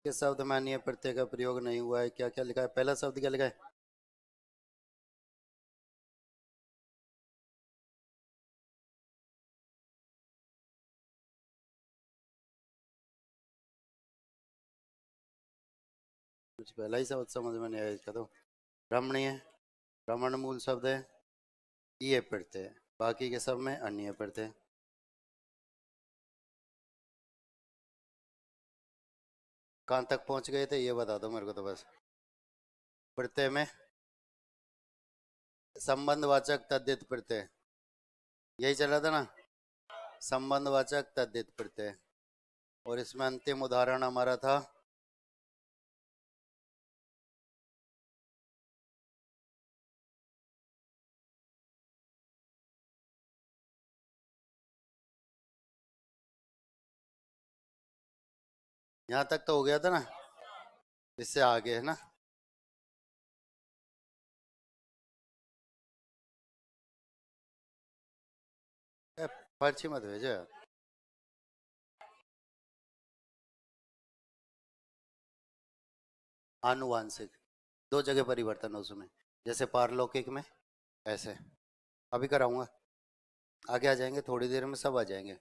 किस शब्द में अन्य प्रत्यय का प्रयोग नहीं हुआ है? क्या क्या लिखा है? पहला शब्द क्या लिखा है? कुछ पहला ही शब्द समझ में नहीं आया इसका तो। रमणीय, रमण मूल शब्द है, ये प्रत्यय है। बाकी के सब में अन्य प्रत्यय। कहाँ तक पहुंच गए थे ये बता दो मेरे को तो बस। प्रत्यय में संबंधवाचक तद्धित प्रत्यय, यही चल रहा था ना। संबंधवाचक तद्धित प्रत्यय। और इसमें अंतिम उदाहरण हमारा था यहाँ तक तो हो गया था ना। इससे आगे है ना। ए, पर्ची मत भेजो यार। आनुवांशिक, दो जगह परिवर्तन है उसमें। जैसे पारलौकिक में, ऐसे। अभी कराऊंगा, आगे आ जाएंगे, थोड़ी देर में सब आ जाएंगे।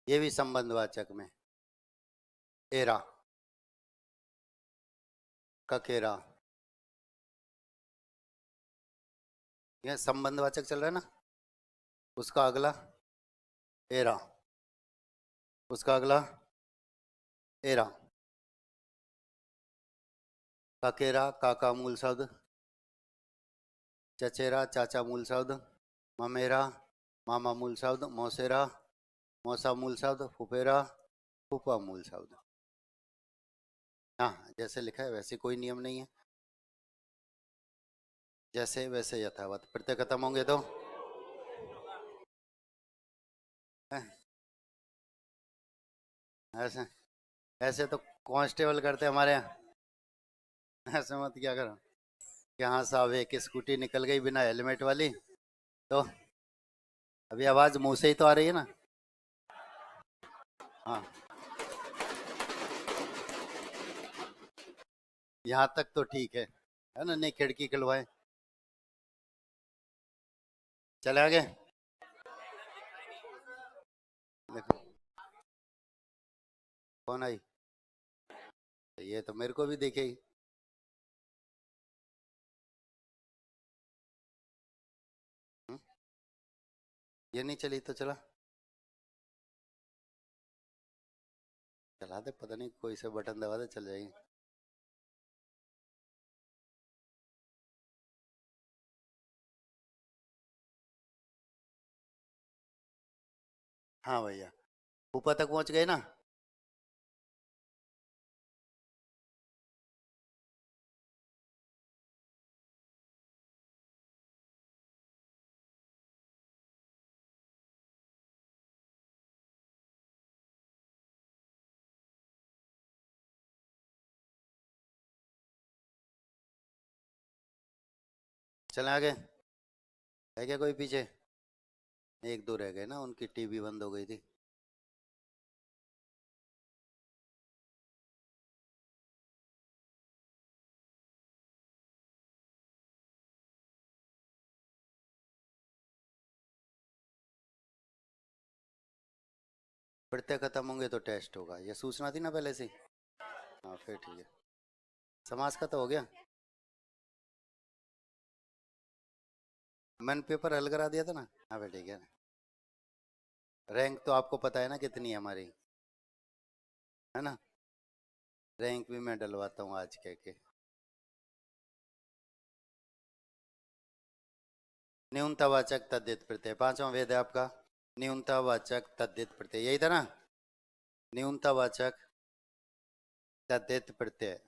ये भी संबंधवाचक में। एरा, ककेरा, ये संबंधवाचक चल रहा है ना। उसका अगला एरा, उसका अगला एरा। ककेरा काका मूल शब्द, चचेरा चाचा मूल शब्द, ममेरा मामा मूल शब्द, मौसेरा मौसा मूल शब्द, फुफेरा फूफा मूल शब्द। हाँ, जैसे लिखा है वैसे, कोई नियम नहीं है। जैसे वैसे यथावत। प्रत्यय खत्म होंगे तो हैं, ऐसे ऐसे तो कांस्टेबल करते हमारे यहाँ। ऐसे मत क्या करो। यहाँ साहब एक स्कूटी निकल गई बिना हेलमेट वाली, तो अभी आवाज मुंह से ही तो आ रही है ना। हाँ, यहाँ तक तो ठीक है ना। नहीं, खिड़की खुलवाए। चले आगे। देखो, कौन आई? ये तो मेरे को भी दिखेगी। हम्म, ये नहीं चली तो चला। चला दे, पता नहीं कोई से बटन दबा दे, चल जाएगी। हाँ भैया, ऊपर तक पहुंच गए ना। चले आगे। है क्या कोई पीछे? एक दो रह गए ना, उनकी टीवी बंद हो गई थी। प्रत्यय खत्म होंगे तो टेस्ट होगा, ये सूचना थी ना पहले से। हाँ फिर ठीक है। समाज का तो हो गया। मैंने पेपर हल करा दिया था ना। हाँ फिर ठीक है। रैंक तो आपको पता है ना कितनी है हमारी, है ना। रैंक भी मैं डलवाता हूँ आज कह के। न्यूनतावाचक तद्धित प्रत्यय, पांचवा वेद है आपका। न्यूनतावाचक तद्धित प्रत्यय, यही था ना। न्यूनतावाचक तद्धित प्रत्यय।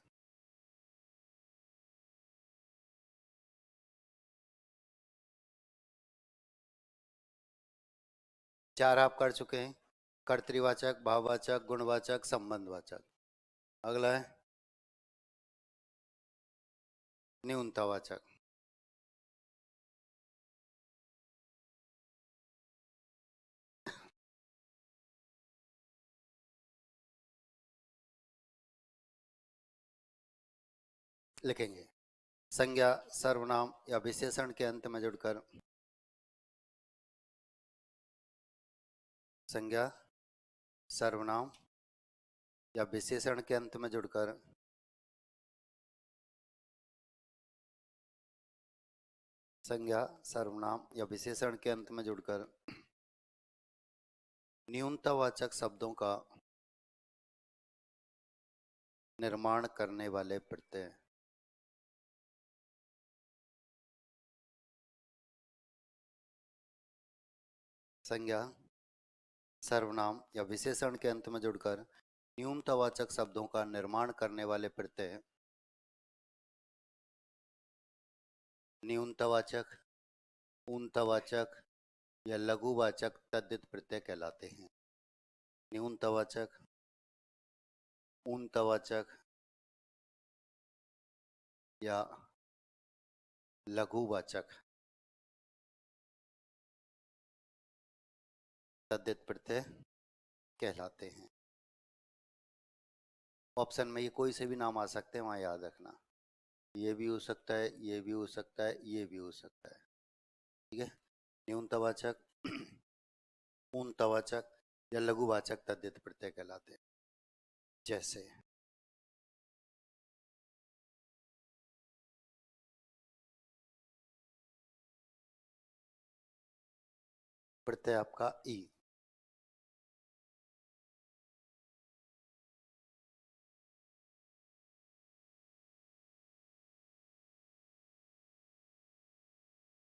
चार आप कर चुके हैं। कर्तृवाचक, भाववाचक, गुणवाचक, संबंधवाचक। अगला है न्यूनतावाचक। लिखेंगे। संज्ञा सर्वनाम या विशेषण के अंत में जुड़कर, संज्ञा सर्वनाम या विशेषण के अंत में जुड़कर संज्ञा सर्वनाम या विशेषण के अंत में जुड़कर न्यूनतावाचक शब्दों का निर्माण करने वाले प्रत्यय। संज्ञा सर्वनाम या विशेषण के अंत में जुड़कर न्यूनतावाचक शब्दों का निर्माण करने वाले प्रत्यय न्यूनतावाचक, ऊनतावाचक या लघुवाचक तद्धित प्रत्यय कहलाते हैं। न्यूनतावाचक, ऊनतावाचक या लघुवाचक तद्धित प्रत्यय कहलाते हैं। ऑप्शन में ये कोई से भी नाम आ सकते हैं, वहां याद रखना। ये भी हो सकता है, ये भी हो सकता है, ये भी हो सकता है। ठीक है। न्यूनतावाचक, ऊनतावाचक या लघुवाचक तद्धित प्रत्यय कहलाते हैं। जैसे प्रत्यय आपका ई,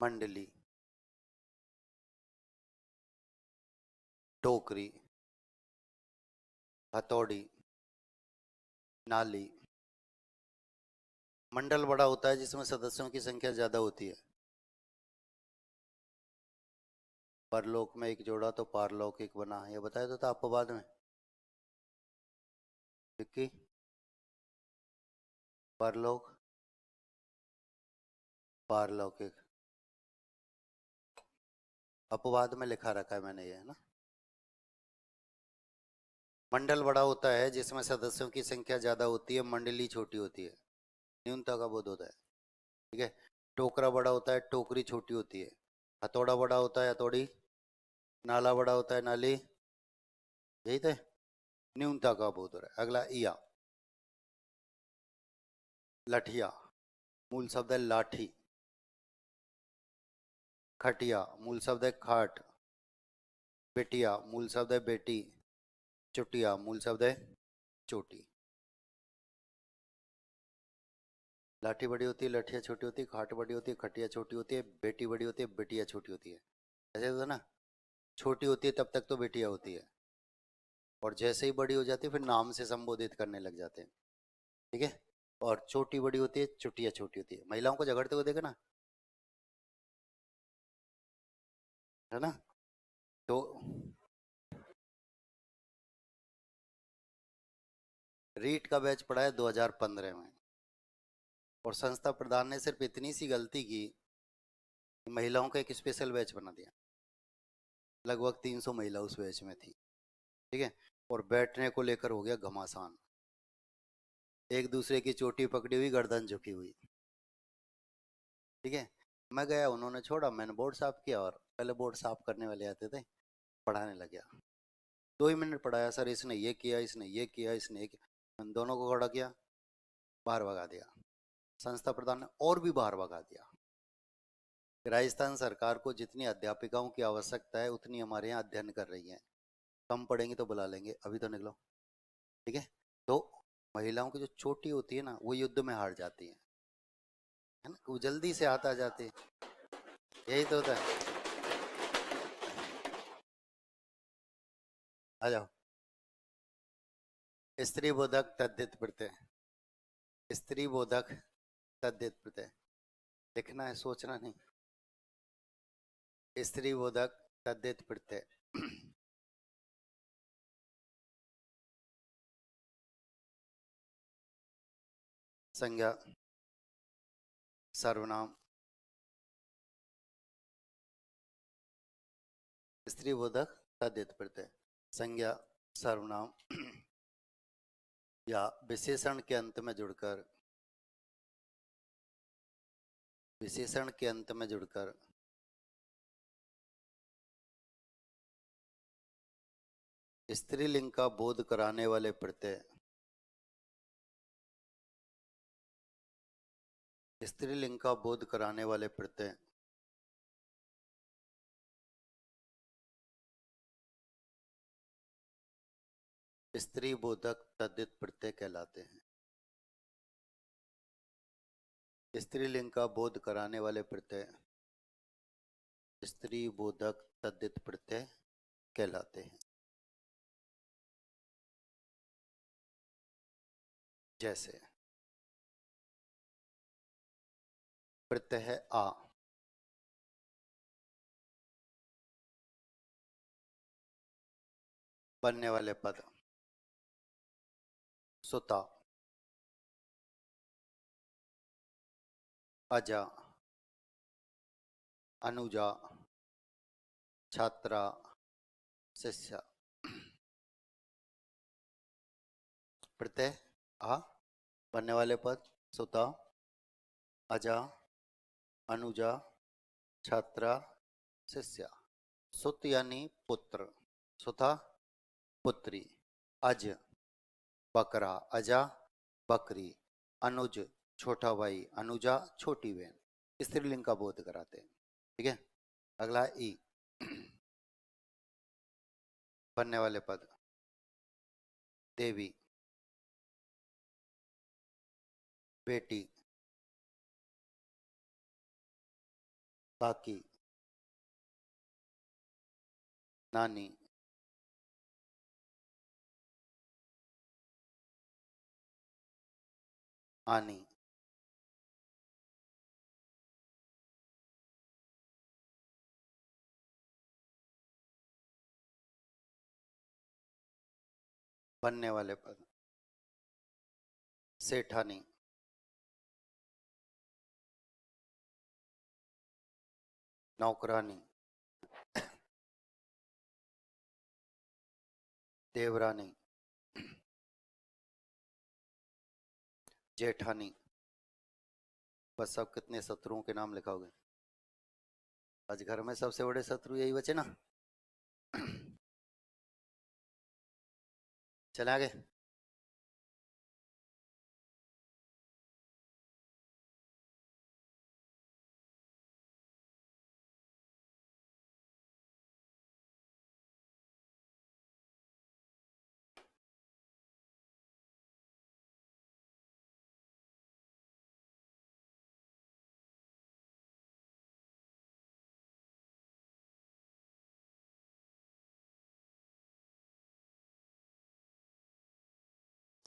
मंडली, टोकरी, हथौड़ी, नाली। मंडल बड़ा होता है जिसमें सदस्यों की संख्या ज्यादा होती है। परलोक में एक जोड़ा तो पारलौकिक बना, ये बताया तो था आपको बाद में। विक्की, परलोक पारलौकिक अपवाद में लिखा रखा है मैंने, ये है ना। मंडल बड़ा होता है जिसमें सदस्यों की संख्या ज्यादा होती है, मंडली छोटी होती है, न्यूनता का बोध होता है। ठीक है। टोकरा बड़ा होता है, टोकरी छोटी होती है। हथौड़ा बड़ा होता है, हथौड़ी। नाला बड़ा होता है, नाली। यही थे, न्यूनता का बोध हो रहा है। अगला इया, लठिया, मूल शब्द है लाठी। खटिया, मूल शब्द है खाट। बेटिया, मूल शब्द है बेटी। चुटिया, मूल शब्द है चोटी। लाठी बड़ी होती है, लठिया छोटी होती है, खाट बड़ी होती है, खटिया छोटी होती है, बेटी बड़ी होती है, बेटिया छोटी होती है। ऐसे होता है ना। छोटी होती है तब तक तो बेटिया होती है, और जैसे ही बड़ी हो जाती है फिर नाम से संबोधित करने लग जाते हैं। ठीक है। और छोटी बड़ी होती है, चुटिया छोटी होती है। महिलाओं को झगड़ते हुए देखा ना, है ना। तो रीट का बैच पढ़ा है 2015 में, और संस्था प्रधान ने सिर्फ इतनी सी गलती की, महिलाओं का एक स्पेशल बैच बना दिया। लगभग 300 महिला उस बैच में थी। ठीक है। और बैठने को लेकर हो गया घमासान, एक दूसरे की चोटी पकड़ी हुई, गर्दन झुकी हुई। ठीक है। मैं गया, उन्होंने छोड़ा, मैंने बोर्ड साफ किया, और पहले बोर्ड साफ करने वाले आते थे, पढ़ाने लग गया। 2 ही मिनट पढ़ाया, सर इसने ये किया, इसने ये किया, इसने ये किया। मैंने दोनों को खड़ा किया, बाहर भगा दिया। संस्था प्रधान ने और भी बाहर भगा दिया। राजस्थान सरकार को जितनी अध्यापिकाओं की आवश्यकता है उतनी हमारे यहाँ अध्ययन कर रही हैं। कम पढ़ेंगे तो बुला लेंगे, अभी तो निकलो। ठीक है। तो महिलाओं की जो चोटी होती है ना, वो युद्ध में हार जाती है ना, वो जल्दी से हाथ आ जाते हैं। यही तो होता है। आ जाओ। स्त्री बोधक तद्धित प्रत्यय, स्त्री बोधक तद्धित प्रत्यय लिखना है, सोचना नहीं। स्त्री बोधक तद्धित प्रत्यय। संज्ञा सर्वनाम, स्त्री बोधक तद्धित प्रत्यय, संज्ञा सर्वनाम या विशेषण के अंत में जुड़कर विशेषण के अंत में जुड़कर स्त्रीलिंग का बोध कराने वाले प्रत्यय स्त्रीलिंग का बोध कराने वाले प्रत्यय स्त्री बोधक तद्धित प्रत्यय कहलाते हैं। स्त्रीलिंग का बोध कराने वाले प्रत्यय स्त्री बोधक तद्धित प्रत्यय कहलाते हैं। जैसे प्रत्यय है आ, बनने वाले पद सुता, अजा, अनुजा, छात्रा, शिष्या। प्रत्यय आ, बनने वाले पद सुता, अजा, अनुजा, छात्रा, शिष्या। सुत यानी पुत्र, सुता पुत्री, अज बकरा, अजा बकरी, अनुज छोटा भाई, अनुजा छोटी बहन। स्त्रीलिंग का बोध कराते हैं। ठीक है, अगला ई, बनने वाले पद देवी, बेटी, काकी, नानी, आनी। बनने वाले पद सेठानी, नौकरानी, देवरानी, जेठानी। बस अब कितने शत्रुओं के नाम लिखाओगे? आज घर में सबसे बड़े शत्रु यही बचे ना। चले आगे।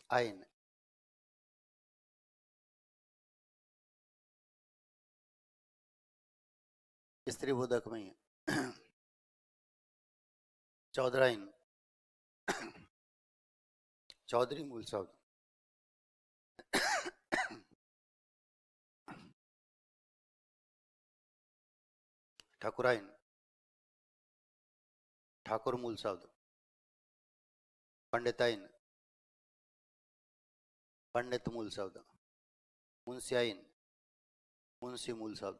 आइन, स्त्री बोधक में ही है। चौधराइन, चौधरी मूल शब्द। ठाकुराइन, ठाकुर मूल शब्द। पंडिताइन, पंडित मूल शब्द। मुंशियाइन, मुंशी मूल शब्द।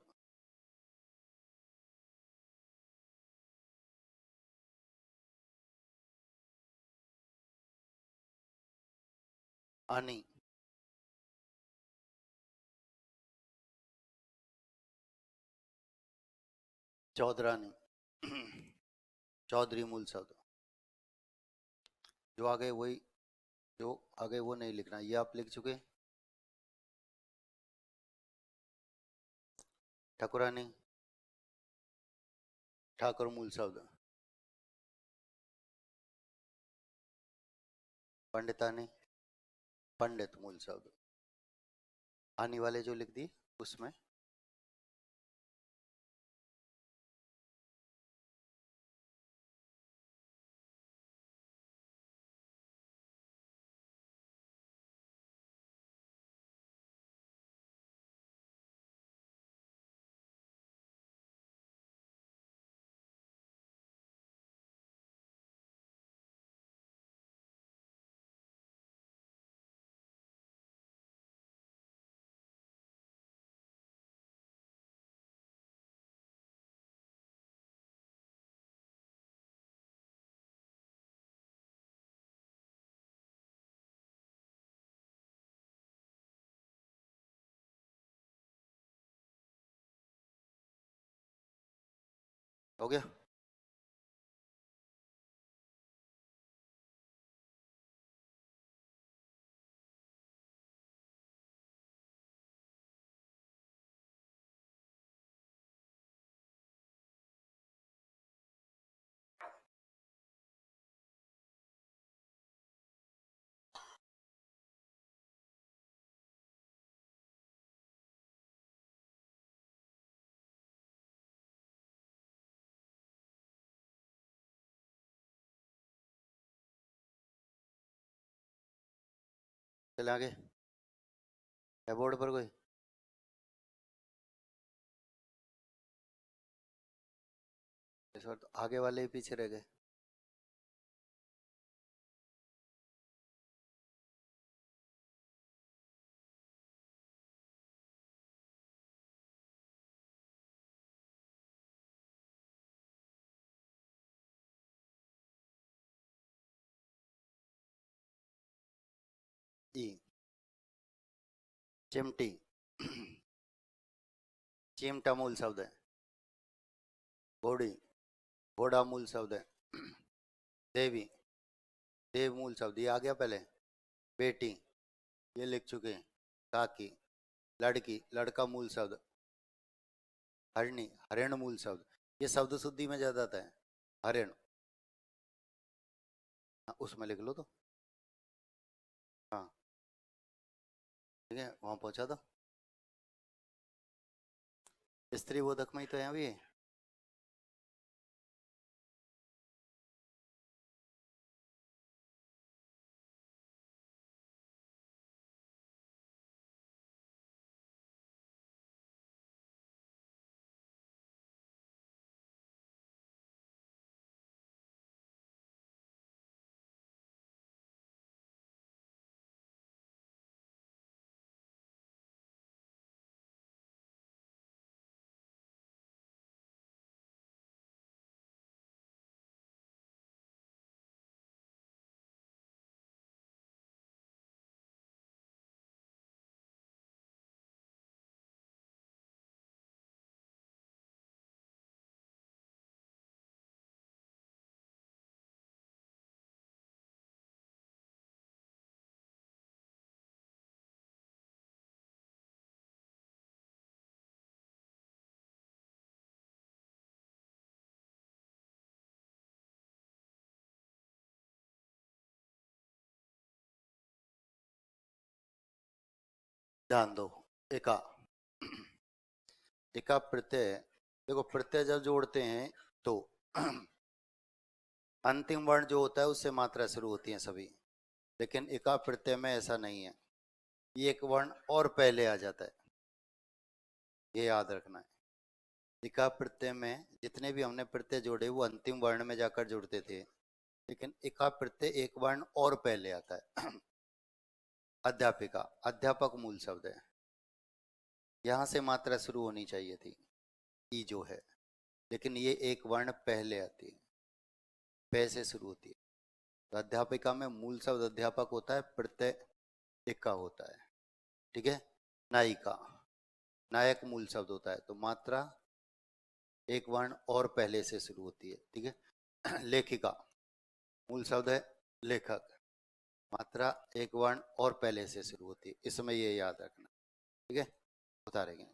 आनी, चौधरानी, चौधरी मूल शब्द। जो आगे वही, जो आगे वो नहीं लिखना, ये आप लिख चुके। ठाकुरानी, ठाकुर मूल शब्द। पंडितानी, पंडित मूल शब्द। आने वाले जो लिख दी उसमें हो गया। चले आगे, है बोर्ड पर कोई? इस बार तो आगे वाले ही पीछे रह गए। ई, चिमटी। चिमटा मूल शब्द है। घोड़ी, घोड़ा मूल शब्द है। देवी, देव मूल शब्द, ये आ गया पहले। बेटी, ये लिख चुके हैं। काकी, लड़की, लड़का मूल शब्द। हरणी, हरिण मूल शब्द। ये शब्द शुद्धि में ज्यादा आता है, हरिण। हाँ, उसमें लिख लो तो। हाँ, ठीक है, वहां पहुंचा दो। स्त्री बोधक में ही तो है अभी। ध्यान दो। एका, एका प्रत्यय। देखो, प्रत्यय जब जोड़ते हैं तो अंतिम वर्ण जो होता है उससे मात्रा शुरू होती है सभी। लेकिन एका प्रत्यय में ऐसा नहीं है, ये एक वर्ण और पहले आ जाता है, ये याद रखना है। एका प्रत्यय में जितने भी हमने प्रत्यय जोड़े वो अंतिम वर्ण में जाकर जुड़ते थे, लेकिन एका प्रत्यय एक वर्ण और पहले आता है। अध्यापिका, अध्यापक मूल शब्द है, यहां से मात्रा शुरू होनी चाहिए थी, ई जो है, लेकिन ये एक वर्ण पहले आती है, पै से शुरू होती है। तो अध्यापिका में मूल शब्द अध्यापक होता है, प्रत्यय एका होता है। ठीक है। नायिका, नायक मूल शब्द होता है, तो मात्रा एक वर्ण और पहले से शुरू होती है। ठीक है। लेखिका, मूल शब्द है लेखक, मात्रा एक वर्ण और पहले से शुरू होती है, इसमें ये याद रखना। ठीक है, उतारेंगे।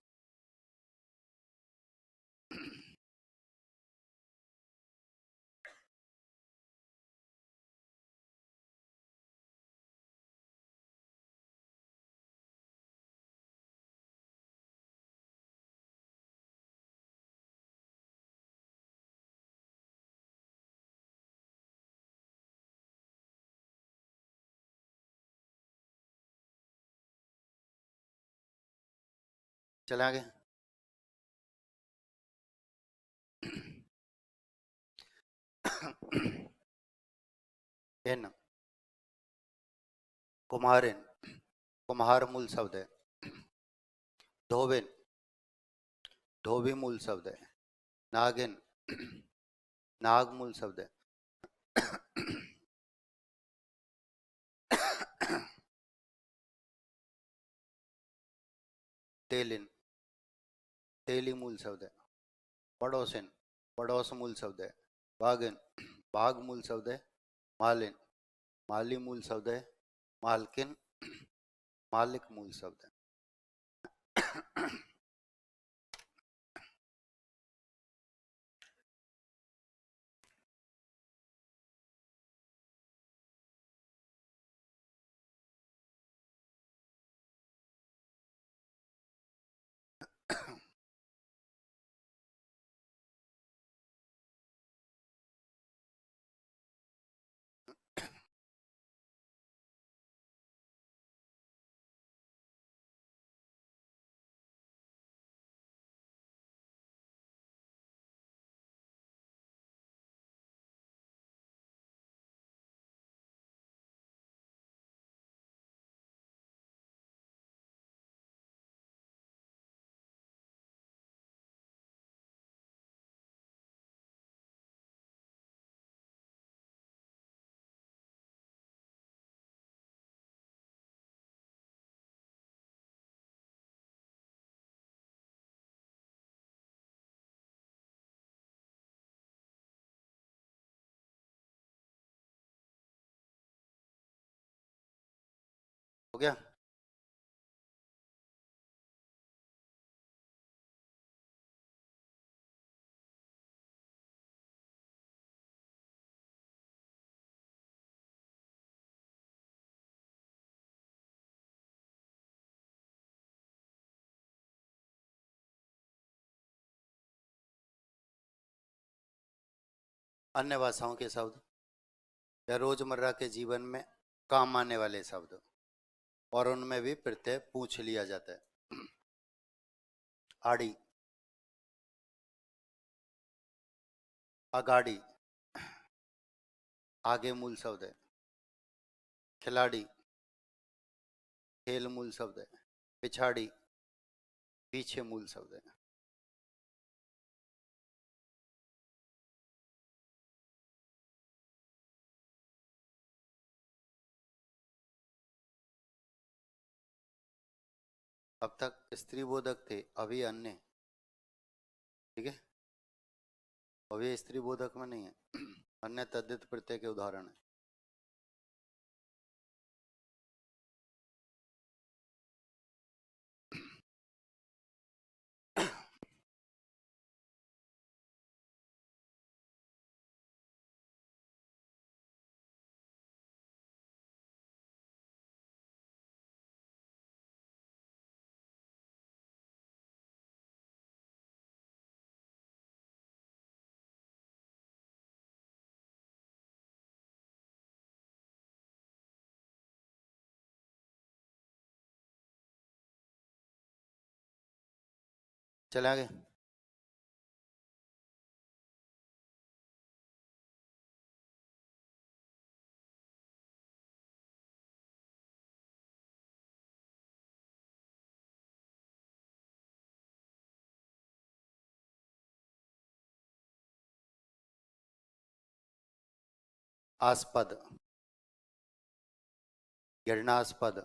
चले आगे। एन, कुम्हारिन, कुम्हार मूल शब्द है। धोबिन, धोबी मूल शब्द है। नागिन, नाग मूल शब्द है। तेलिन, तेली मूल शब्द है। पड़ोसिन, पड़ोस मूल शब्द है भागिन, भाग मूल शब्द है मालिन, माली मूल शब्द है मालकिन, मालिक मूल शब्द है। हो गया। अन्य भाषाओं के शब्द या रोजमर्रा के जीवन में काम आने वाले शब्द और उनमें भी प्रत्यय पूछ लिया जाता है। आड़ी, अगाड़ी, आगे मूल शब्द है। खिलाड़ी, खेल मूल शब्द है। पिछाड़ी, पीछे मूल शब्द है। अब तक स्त्री बोधक थे, अभी अन्य। ठीक है, अभी स्त्री बोधक में नहीं है। अन्य तद्धित प्रत्यय के उदाहरण है। चले आगे। आस्पद, घृणास्पद।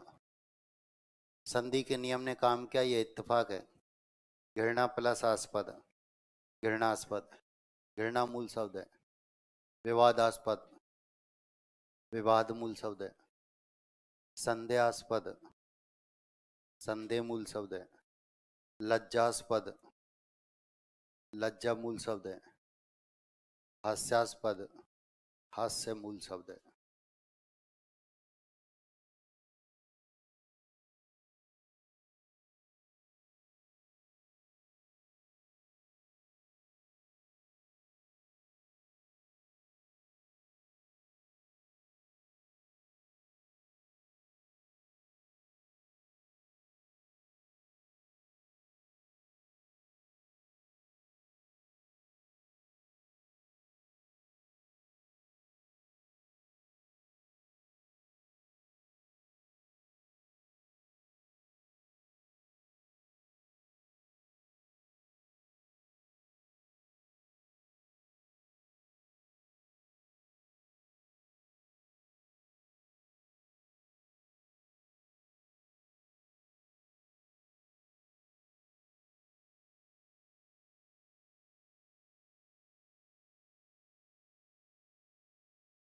संधि के नियम ने काम किया, ये इत्तेफाक है। घृणा प्लस आस्पद, घृणास्पद। घृणा मूल शब्द है। विवादास्पद, विवाद मूल शब्द है। संदेहास्पद, संदेह मूल शब्द है। लज्जास्पद, लज्जा मूल शब्द है। हास्यास्पद, हास्य मूल शब्द है।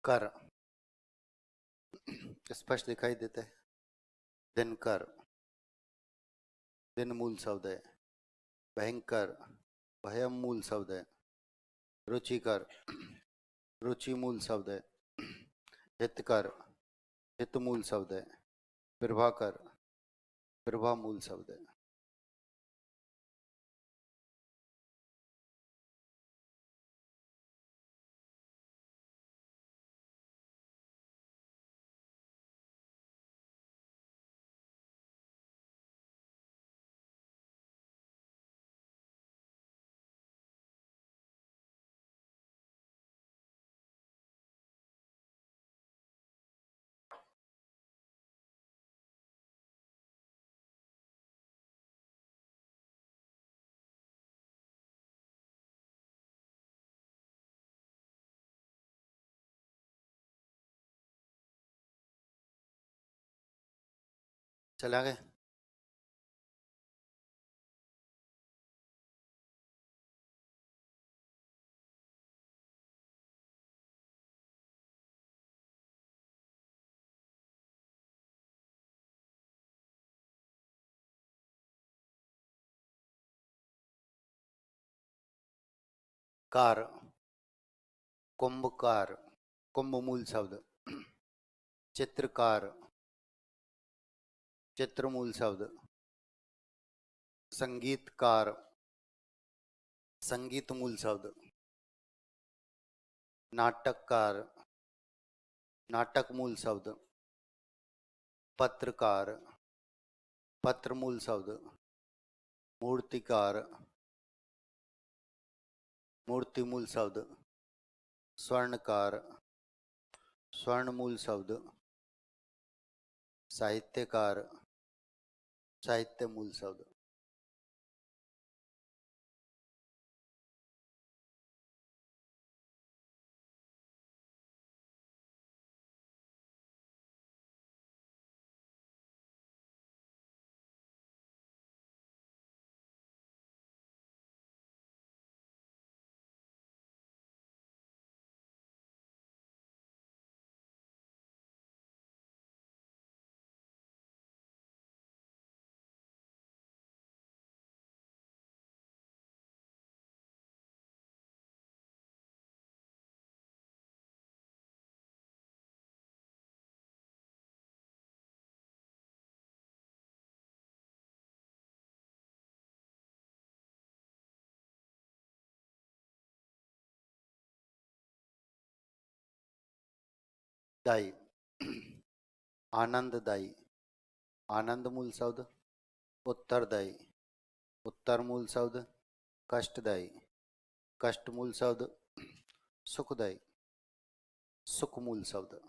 कर स्पष्ट दिखाई देता है। दिनकर, दिन मूल शब्द है। भयंकर, भयम मूल शब्द है। रुचिकर, रुचि मूल शब्द है। हितकर, हित मूल शब्द है। प्रभाकर, प्रभा मूल शब्द है। चला गए। कार, कुंभकार, कुंभ मूल शब्द। चित्रकार, चित्र मूल शब्द। संगीतकार, संगीत मूल शब्द। नाटककार, नाटक मूल शब्द। पत्रकार, पत्र मूल शब्द। मूर्तिकार, मूर्ति मूल शब्द। स्वर्णकार, स्वर्ण मूल शब्द। साहित्यकार, साहित्य मूल शब्द। दाई, आनंददायी, आनंद मूल शब्द। उत्तरदायी, उत्तर मूल शब्द। कष्टदायी, कष्ट मूल शब्द। सुखदायी, सुख मूल शब्द।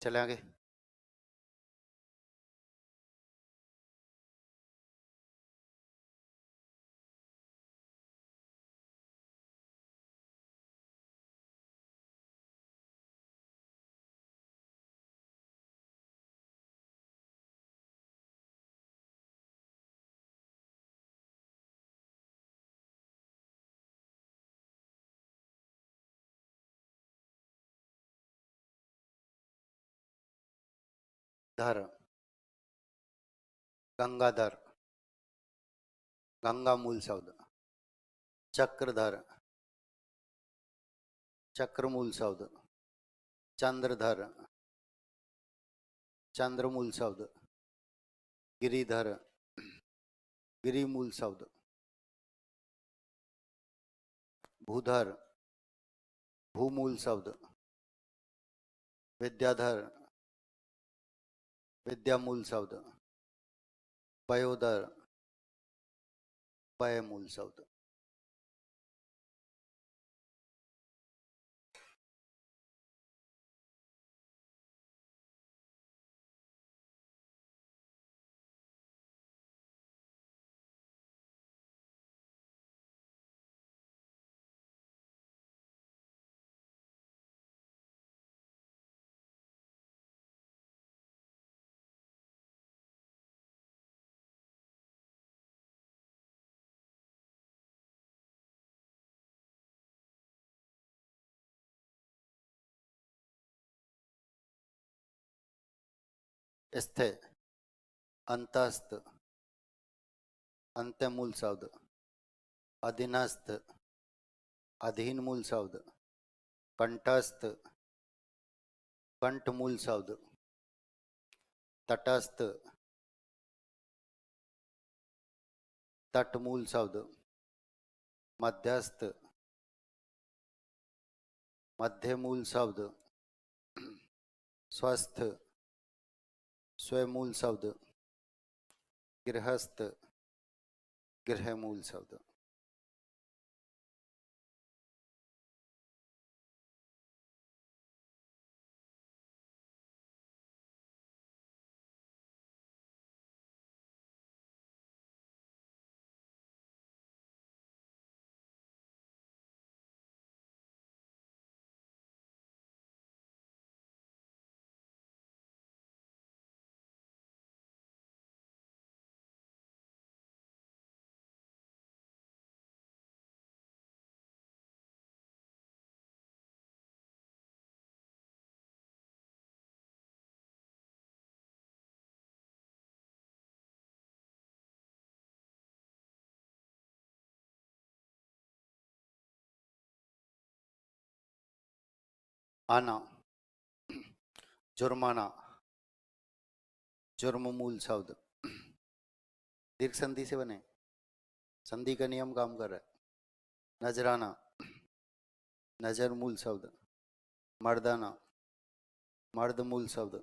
चले आगे। धर, गंगाधर, गंगा मूल शब्द। चक्रधर, चक्र मूल शब्द। चंद्रधर, चंद्र मूल शब्द। गिरिधर, गिरि मूल शब्द। भूधर, भूमूल शब्द, विद्याधर, विद्यामूल शब्द, पयोदर, पयमूल शब्द। स्थे, अंतस्थ, अंत्यमूल शब्द, अधीनस्थ, अधीन मूल शब्द, कंठस्थ, कंठ मूल शब्द, तटस्थ, तटमूल शब्द, मध्यस्थ, मध्यमूल शब्द, स्वस्थ, स्वमूल शब्द, गृहस्थ, गृहमूल शब्द। आना, जुर्माना, जुर्म मूल शब्द, दीर्घ संधि से बने, संधि का नियम काम कर रहा है। नजराना, नजर मूल शब्द, मर्दाना, मर्द मूल शब्द,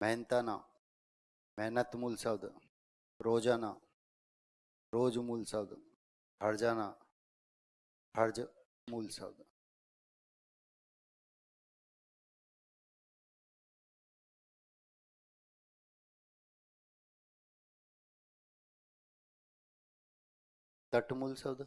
मेहनताना, मेहनत मूल शब्द, रोजाना, रोज मूल शब्द, हर्जाना, हर्ज मूल शब्द। तट मूल शब्द,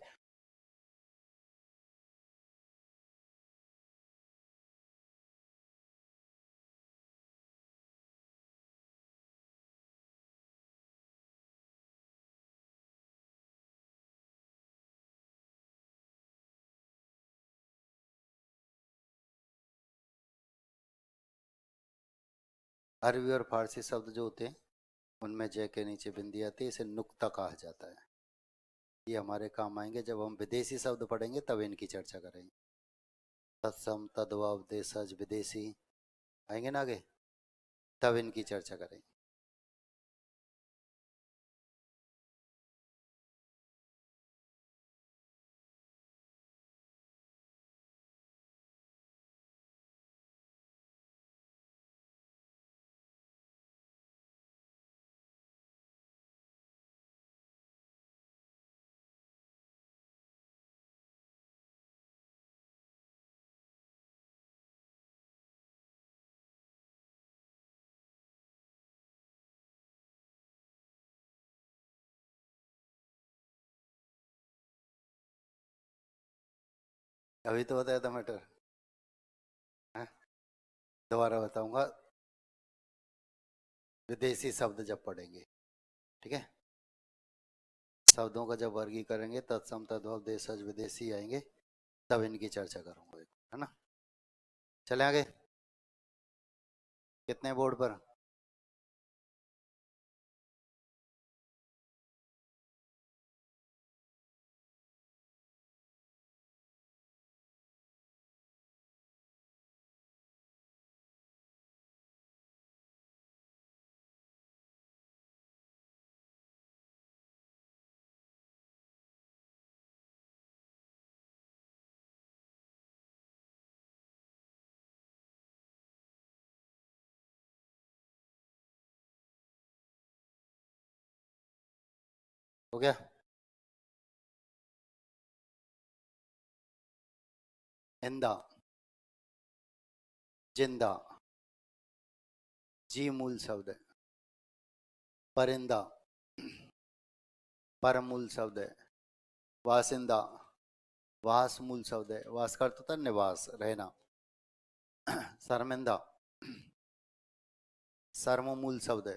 अरबी और फारसी शब्द जो होते हैं उनमें जय के नीचे बिंदी आती है, इसे नुक्ता कहा जाता है। ये हमारे काम आएंगे जब हम विदेशी शब्द पढ़ेंगे, तब इनकी चर्चा करेंगे। तत्सम, तद्भव, देशज, विदेशी आएंगे ना आगे, तब इनकी चर्चा करेंगे। अभी तो बताया था मैटर, दोबारा बताऊंगा विदेशी शब्द जब पढ़ेंगे। ठीक है, शब्दों का जब वर्गीकरण करेंगे, तत्सम, तद्भव, देशज, विदेशी आएंगे, तब इनकी चर्चा करूंगा, है ना। चले आगे, कितने बोर्ड पर? हो गया। इंदा, जिंदा, जी मूल शब्द है। परिंदा, पर मूल शब्द है। वासिंदा, वास मूल शब्द है। वास का अर्थ होता है निवास, रहना। शर्मिंदा, सर्व मूल शब्द है।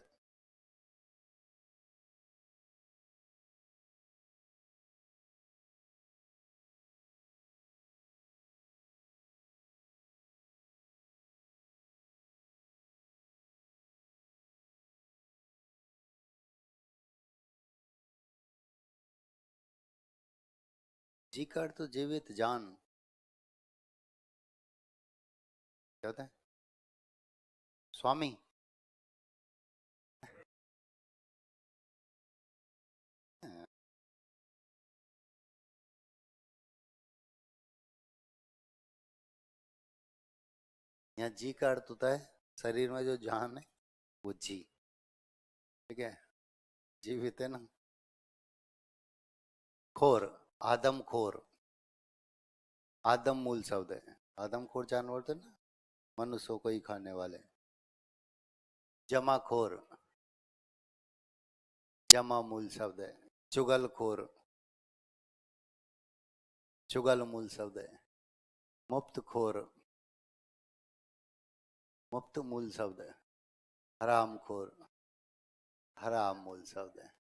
जी का अर्थ तो जीवित, जान। क्या होता है? स्वामी। यहाँ जी का अर्थ होता है शरीर में जो जान है वो जी। ठीक है, जीवित है ना। खोर, आदम खोर। आदम मूल शब्द है। आदम खोर जानवर थे ना, मनुष्यों को ही खाने वाले। जमाखोर, जमा मूल शब्द है। चुगलखोर, चुगल मूल शब्द है। मुफ्तखोर, मुफ्त मूल शब्द है। हरामखोर, हराम मूल शब्द है।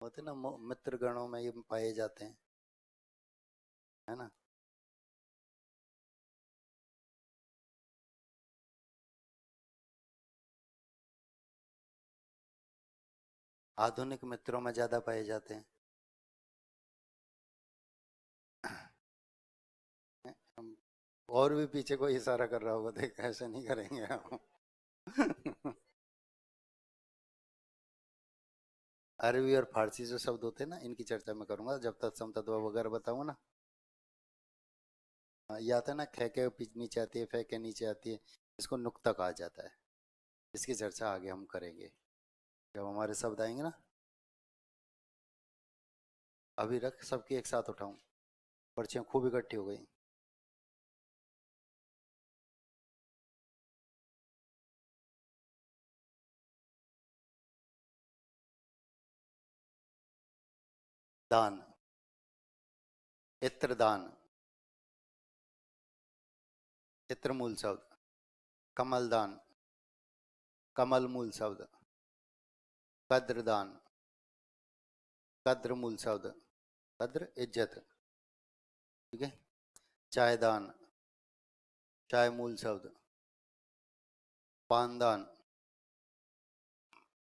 होते ना मित्र गणों में ये पाए जाते हैं, है ना। आधुनिक मित्रों में ज्यादा पाए जाते हैं। हम और भी पीछे कोई इशारा कर रहा होगा, देख ऐसे नहीं करेंगे हम। अरबी और फारसी जो शब्द होते हैं ना, इनकी चर्चा मैं करूंगा जब तक समतत्व वगैरह बताऊंगा ना। ये आता है ना, खे के नीचे आती है, फे के नीचे आती है, इसको नुक्ता कहा जाता है। इसकी चर्चा आगे हम करेंगे जब हमारे शब्द आएंगे ना। अभी रख सबकी एक साथ उठाऊं, पर्चियां खूब इकट्ठी हो गई। दान, इत्र दान, इत्र मूल शब्द। कमल दान, कमल मूल शब्द। कद्र दान, कद्र मूल शब्द। कद्र इज्जत। ठीक है। चाय दान, चाय मूल शब्द। पान दान,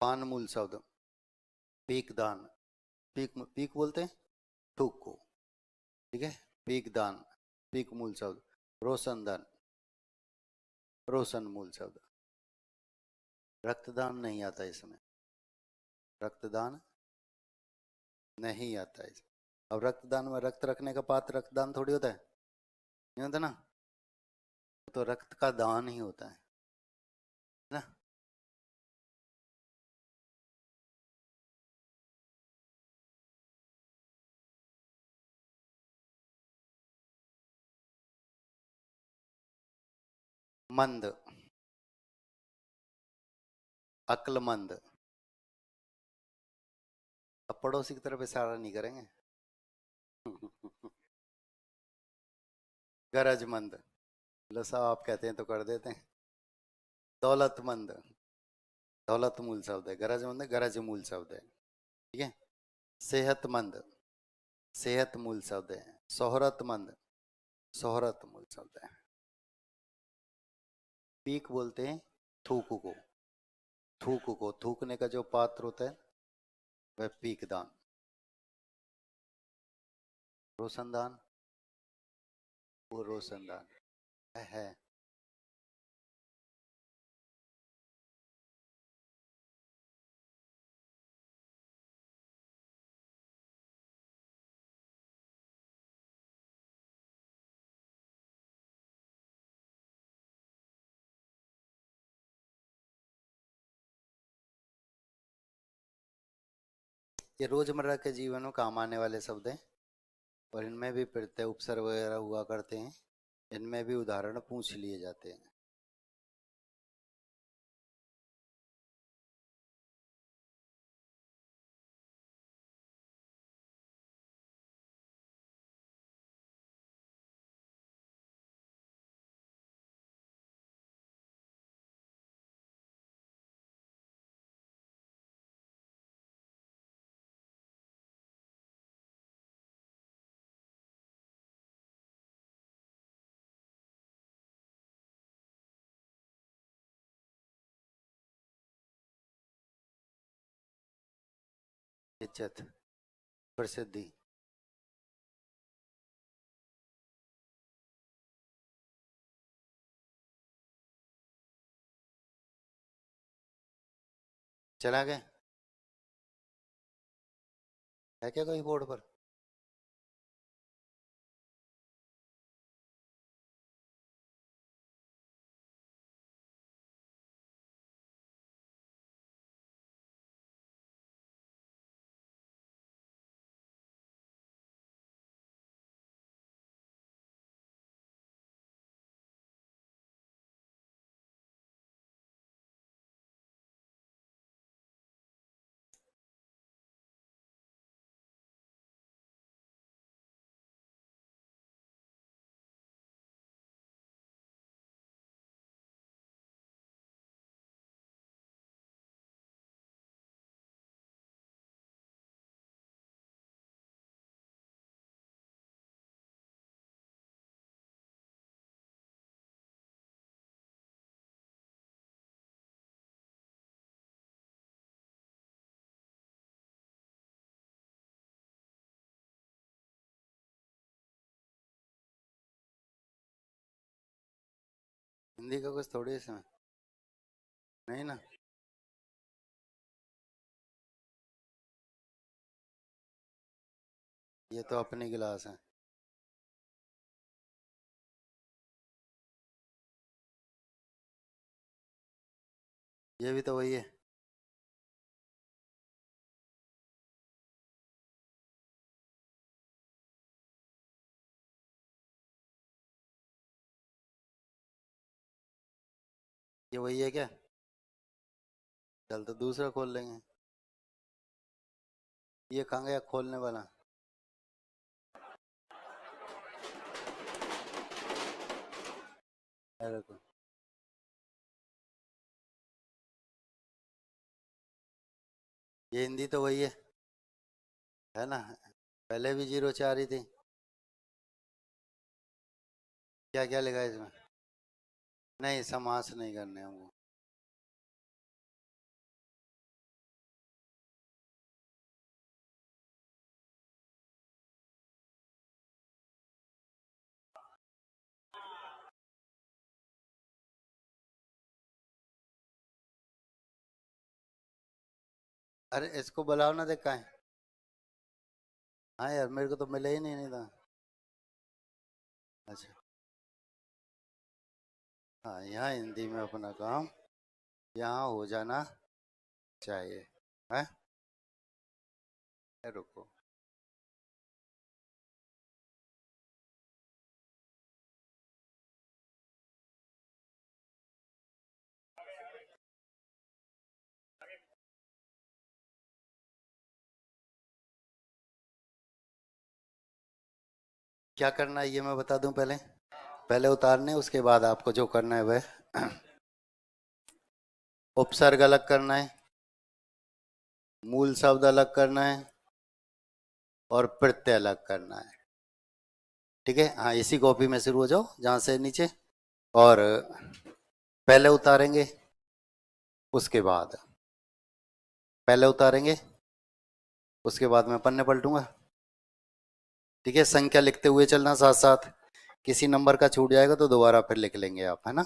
पान मूल शब्द। पीक दान, पीक पीक बोलते हैं थूक को। ठीक है। पीक दान, पीक मूल शब्द। रोशन दान, रोशन मूल शब्द। रक्तदान नहीं आता इसमें, रक्तदान नहीं आता इसमें। अब रक्तदान में रक्त रखने का पात्र रक्तदान थोड़ी होता है, नहीं होता ना। तो रक्त का दान ही होता है ना। मंद, अक्लमंद। अब पड़ोसी की तरफ इशारा नहीं करेंगे। गरजमंद, लो साहब आप कहते हैं तो कर देते हैं। दौलतमंद, दौलत मूल शब्द है। गरजमंद गरज मूल शब्द है। ठीक है। सेहतमंद, सेहत मूल शब्द है। शोहरतमंद, शोहरत मूल शब्द है। पीक बोलते हैं थूक को। थूक को, थूकने का जो पात्र होता है वह पीक दान। रोशनदान, वो रोशनदान है। ये रोजमर्रा के जीवन में काम आने वाले शब्द हैं और इनमें भी प्रत्यय उपसर्ग वगैरह हुआ करते हैं। इनमें भी उदाहरण पूछ लिए जाते हैं। इज्जत, प्रसिद्धि। चला गए? है क्या कोई बोर्ड पर? हिंदी का कुछ थोड़ी इसमें नहीं ना। ये तो अपनी गिलास है। ये भी तो वही है। ये वही है क्या? चल तो दूसरा खोल लेंगे। ये कहाँ गया खोलने वाला? अरे को ये हिंदी तो वही है ना? पहले भी 0 4 ही थी। क्या क्या लिखा है इसमें? नहीं, समास नहीं करने हमको। अरे इसको बुलाओ ना, देखा है? हाँ यार, मेरे को तो मिला ही नहीं था। अच्छा। हाँ, यहाँ हिंदी में अपना काम यहाँ हो जाना चाहिए। है? रुको। क्या करना है ये मैं बता दूं पहले। पहले उतारने, उसके बाद आपको जो करना है वह उपसर्ग अलग करना है, मूल शब्द अलग करना है और प्रत्यय अलग करना है। ठीक है? हाँ, इसी कॉपी में शुरू हो जाओ जहाँ से नीचे। और पहले उतारेंगे, उसके बाद पहले उतारेंगे, उसके बाद मैं पन्ने पलटूंगा। ठीक है? संख्या लिखते हुए चलना साथ साथ। किसी नंबर का छूट जाएगा तो दोबारा फिर लिख लेंगे आप, है ना?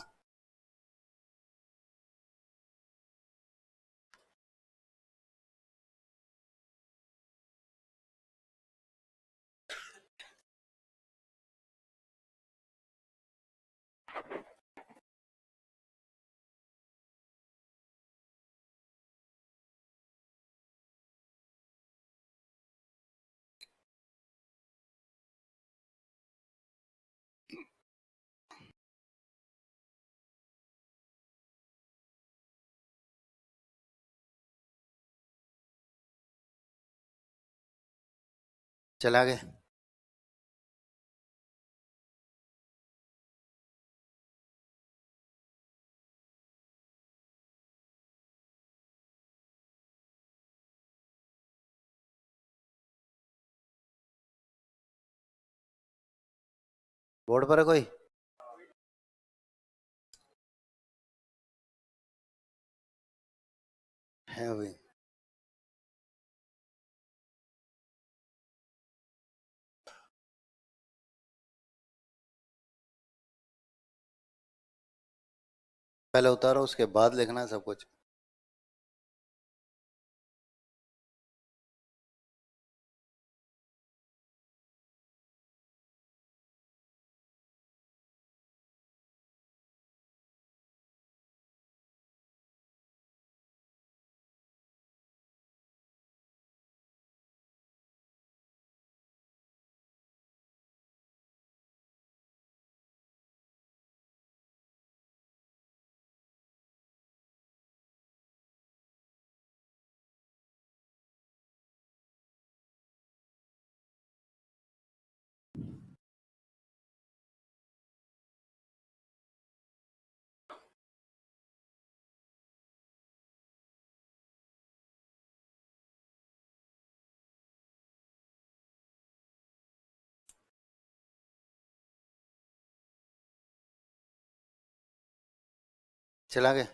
चला गए। बोर्ड पर है कोई? है अभी? पहले उतारो, उसके बाद लिखना है सब कुछ। चला गए।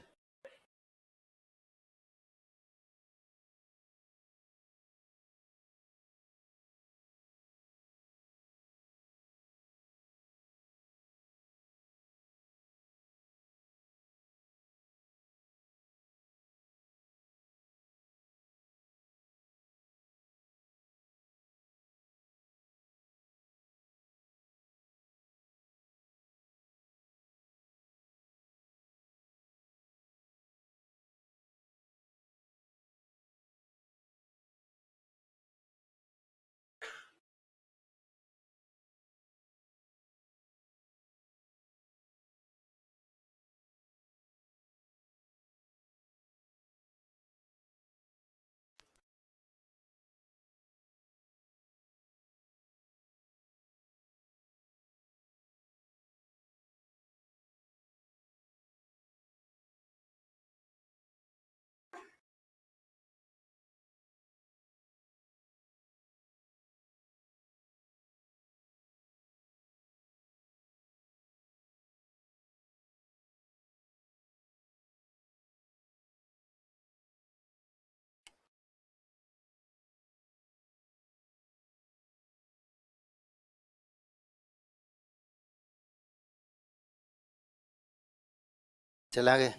चला गए।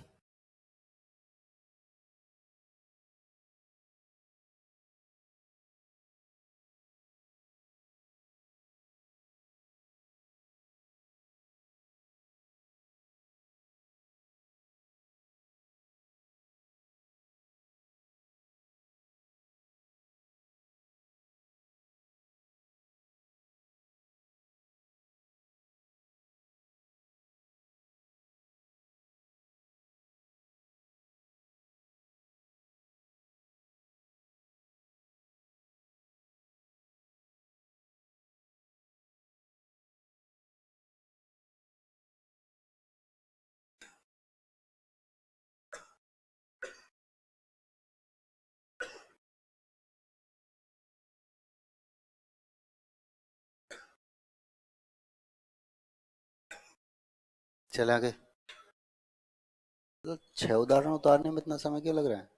चला गए। तो 6 उदाहरण उतारने में इतना समय क्यों लग रहा है?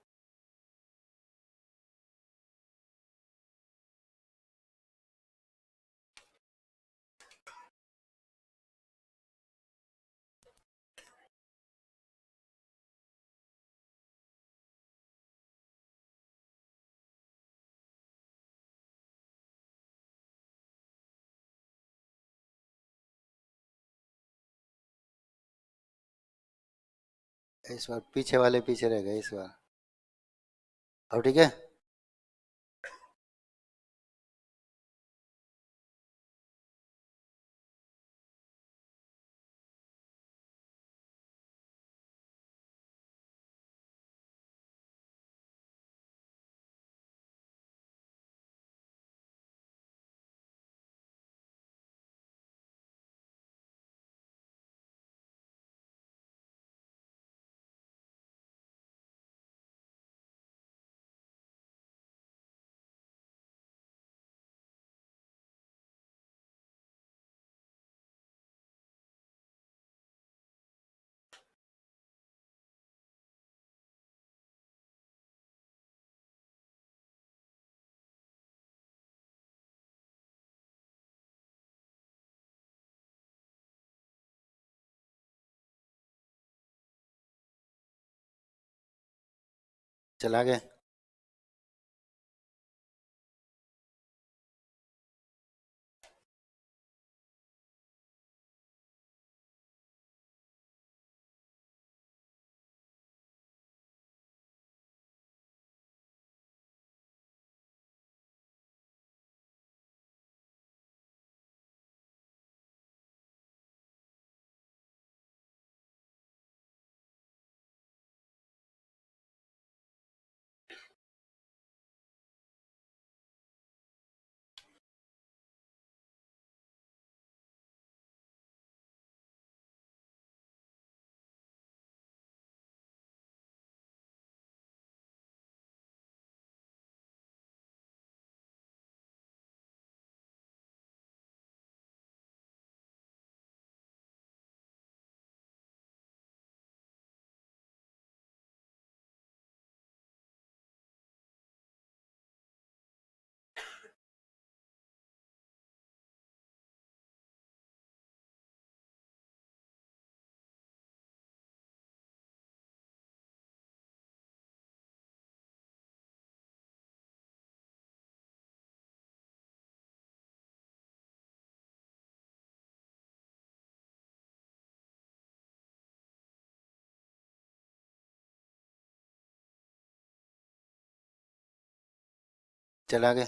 इस बार पीछे वाले पीछे रह गए इस बार। अब ठीक है। चला गया। चला गया।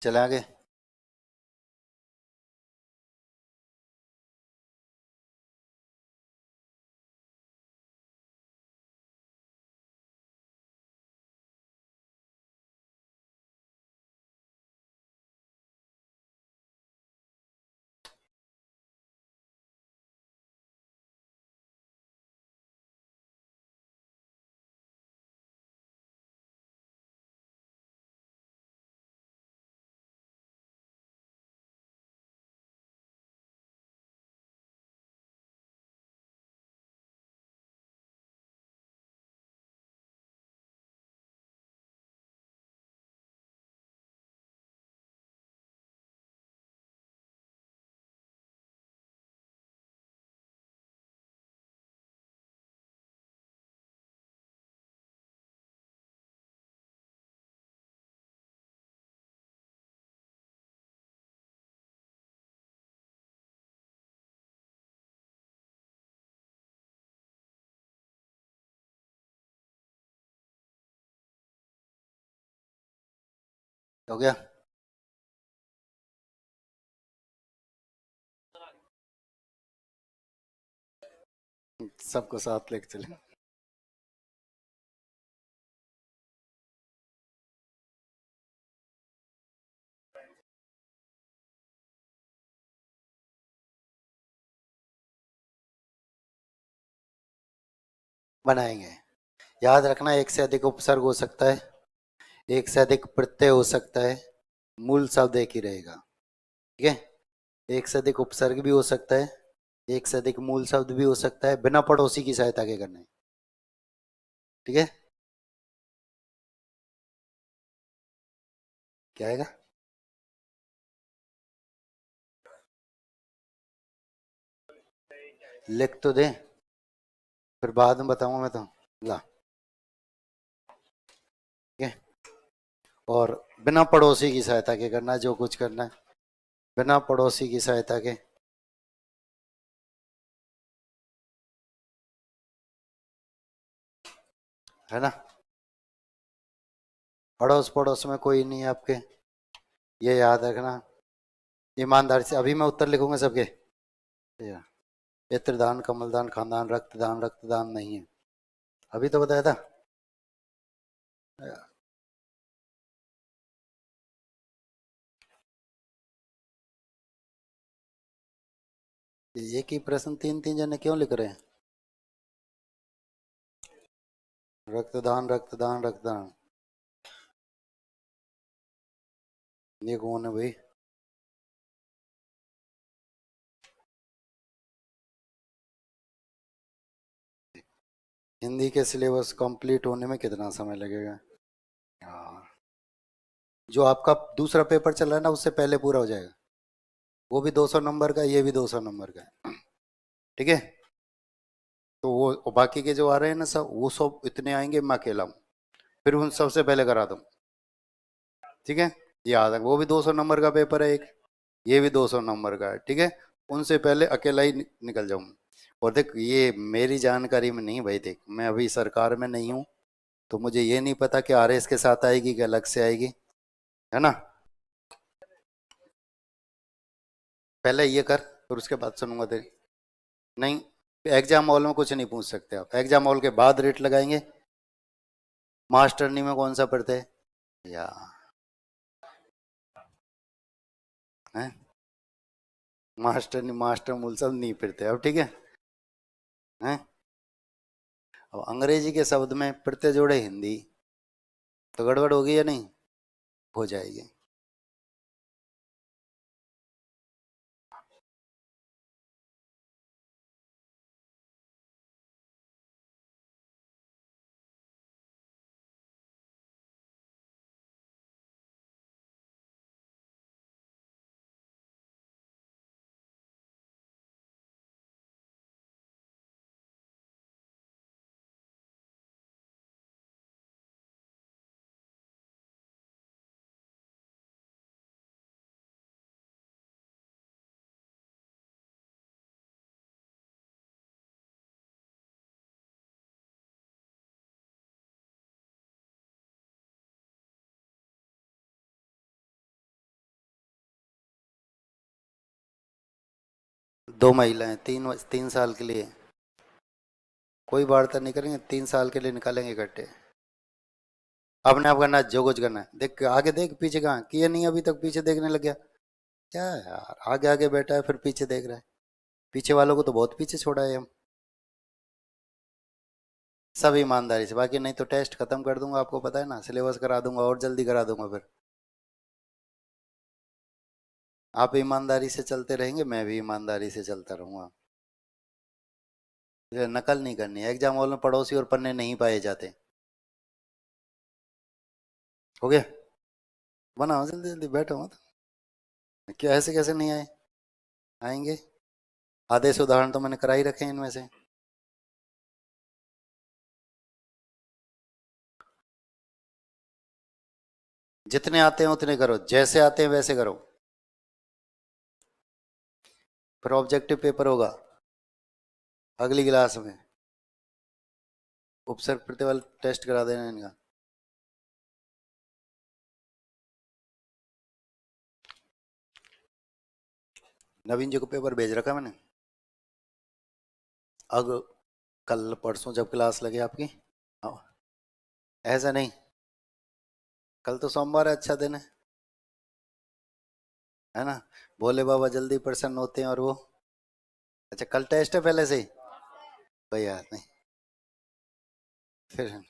चला गया। हो गया। सबको साथ लेके चले। बनाएंगे। याद रखना, एक से अधिक उपसर्ग हो सकता है, एक से अधिक प्रत्यय हो सकता है, मूल शब्द एक ही रहेगा। ठीक है। एक से अधिक उपसर्ग भी हो सकता है, एक से अधिक मूल शब्द भी हो सकता है, बिना पड़ोसी की सहायता के करना है। ठीक है। क्या आएगा? लिख तो दे, फिर बाद में बताऊंगा मैं तो। ला। ठीक है। और बिना पड़ोसी की सहायता के करना है जो कुछ करना है, बिना पड़ोसी की सहायता के। है ना? अड़ोस पड़ोस में कोई नहीं है आपके, ये याद रखना। ईमानदारी से अभी मैं उत्तर लिखूंगा सबके। या, पितृदान, कमलदान, खानदान, रक्तदान, रक्तदान नहीं है, अभी तो बताया था। एक ही प्रश्न तीन तीन जने क्यों लिख रहे हैं? रक्तदान, रक्तदान, रक्तदान, ये कौन है भाई? हिंदी के सिलेबस कंप्लीट होने में कितना समय लगेगा? हाँ, जो आपका दूसरा पेपर चल रहा है ना उससे पहले पूरा हो जाएगा। वो भी 200 नंबर का, ये भी 200 नंबर का है। ठीक है? तो वो बाकी के जो आ रहे हैं ना सब, वो सब इतने आएंगे, मैं अकेला हूँ, फिर उन सबसे पहले करा दूँ। ठीक है? याद है, वो भी 200 नंबर का पेपर है एक, ये भी 200 नंबर का है। ठीक है? उनसे पहले अकेला ही निकल जाऊँ। और देख, ये मेरी जानकारी में नहीं भाई, देख मैं अभी सरकार में नहीं हूँ, तो मुझे ये नहीं पता कि आरएस के साथ आएगी कि अलग से आएगी। है ना? पहले ये कर, फिर उसके बाद सुनूंगा तेरी। नहीं, एग्जाम हॉल में कुछ नहीं पूछ सकते आप, एग्जाम हॉल के बाद रेट लगाएंगे। मास्टरनी में कौन सा पढ़ते हैं? या है, मास्टरनी मास्टर मूल सब नहीं पढ़ते अब। ठीक है? हैं? अब अंग्रेजी के शब्द में पढ़ते जोड़े हिंदी, तो गड़बड़ होगी या नहीं? हो जाएगी। 2 महिलाएं, 3 साल के लिए कोई वार्ता नहीं करेंगे, 3 साल के लिए निकालेंगे इकट्ठे। अपने आप करना है, जो कुछ करना है। देख आगे, देख पीछे कहाँ किए नहीं अभी तक, पीछे देखने लग गया क्या यार? आगे आगे बैठा है फिर पीछे देख रहा है। पीछे वालों को तो बहुत पीछे छोड़ा है हम। सब ईमानदारी से, बाकी नहीं तो टेस्ट खत्म कर दूंगा, आपको पता है ना, सिलेबस करा दूंगा और जल्दी करा दूंगा फिर। आप ईमानदारी से चलते रहेंगे, मैं भी ईमानदारी से चलता रहूंगा। ये नकल नहीं करनी है, एग्जाम हॉल में पड़ोसी और पन्ने नहीं पाए जाते। हो गया? बनाओ जल्दी जल्दी, बैठो मत। क्या ऐसे कैसे नहीं आए? आएंगे। आधे से उदाहरण तो मैंने करा ही रखे हैं इनमें से। जितने आते हैं उतने करो, जैसे आते हैं वैसे करो। फिर ऑब्जेक्टिव पेपर होगा अगली क्लास में, उपसर्ग प्रतिवाल टेस्ट करा देना इनका। नवीन जी को पेपर भेज रखा मैंने। अब कल परसों जब क्लास लगे आपकी, आओ। ऐसा नहीं, कल तो सोमवार है, अच्छा दिन है ना? भोले बाबा जल्दी प्रसन्न होते हैं, और वो, अच्छा कल टेस्ट है पहले से ही, कोई बात नहीं। फिर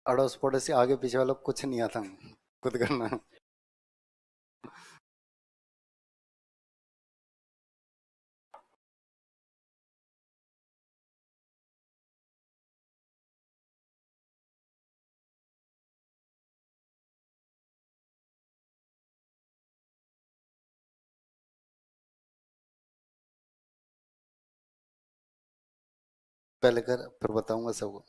अड़ोस पड़ोसी आगे पीछे वालों को कुछ नहीं आता, खुद करना। पहले कर फिर बताऊंगा सबको।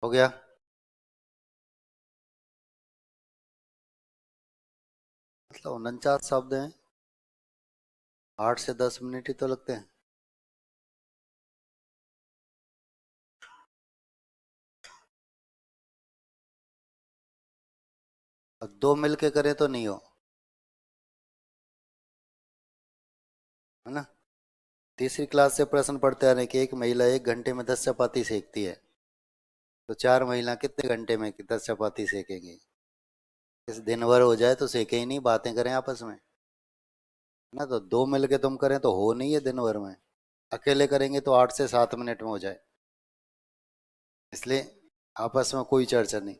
हो गया। मतलब 49 शब्द हैं, 8 से 10 मिनट ही तो लगते हैं। और दो मिलके करें तो नहीं हो, है ना। तीसरी क्लास से प्रश्न पढ़ते आ रहे हैं कि एक महिला 1 घंटे में 10 चपाती सेकती है, तो 4 महिला कितने घंटे में 10 चपाती सेकेंगी। इस दिन भर हो जाए तो सेके ही नहीं, बातें करें आपस में, ना। तो दो मिलके तुम करें तो हो नहीं है दिन भर में, अकेले करेंगे तो 8 से 7 मिनट में हो जाए, इसलिए आपस में कोई चर्चा नहीं।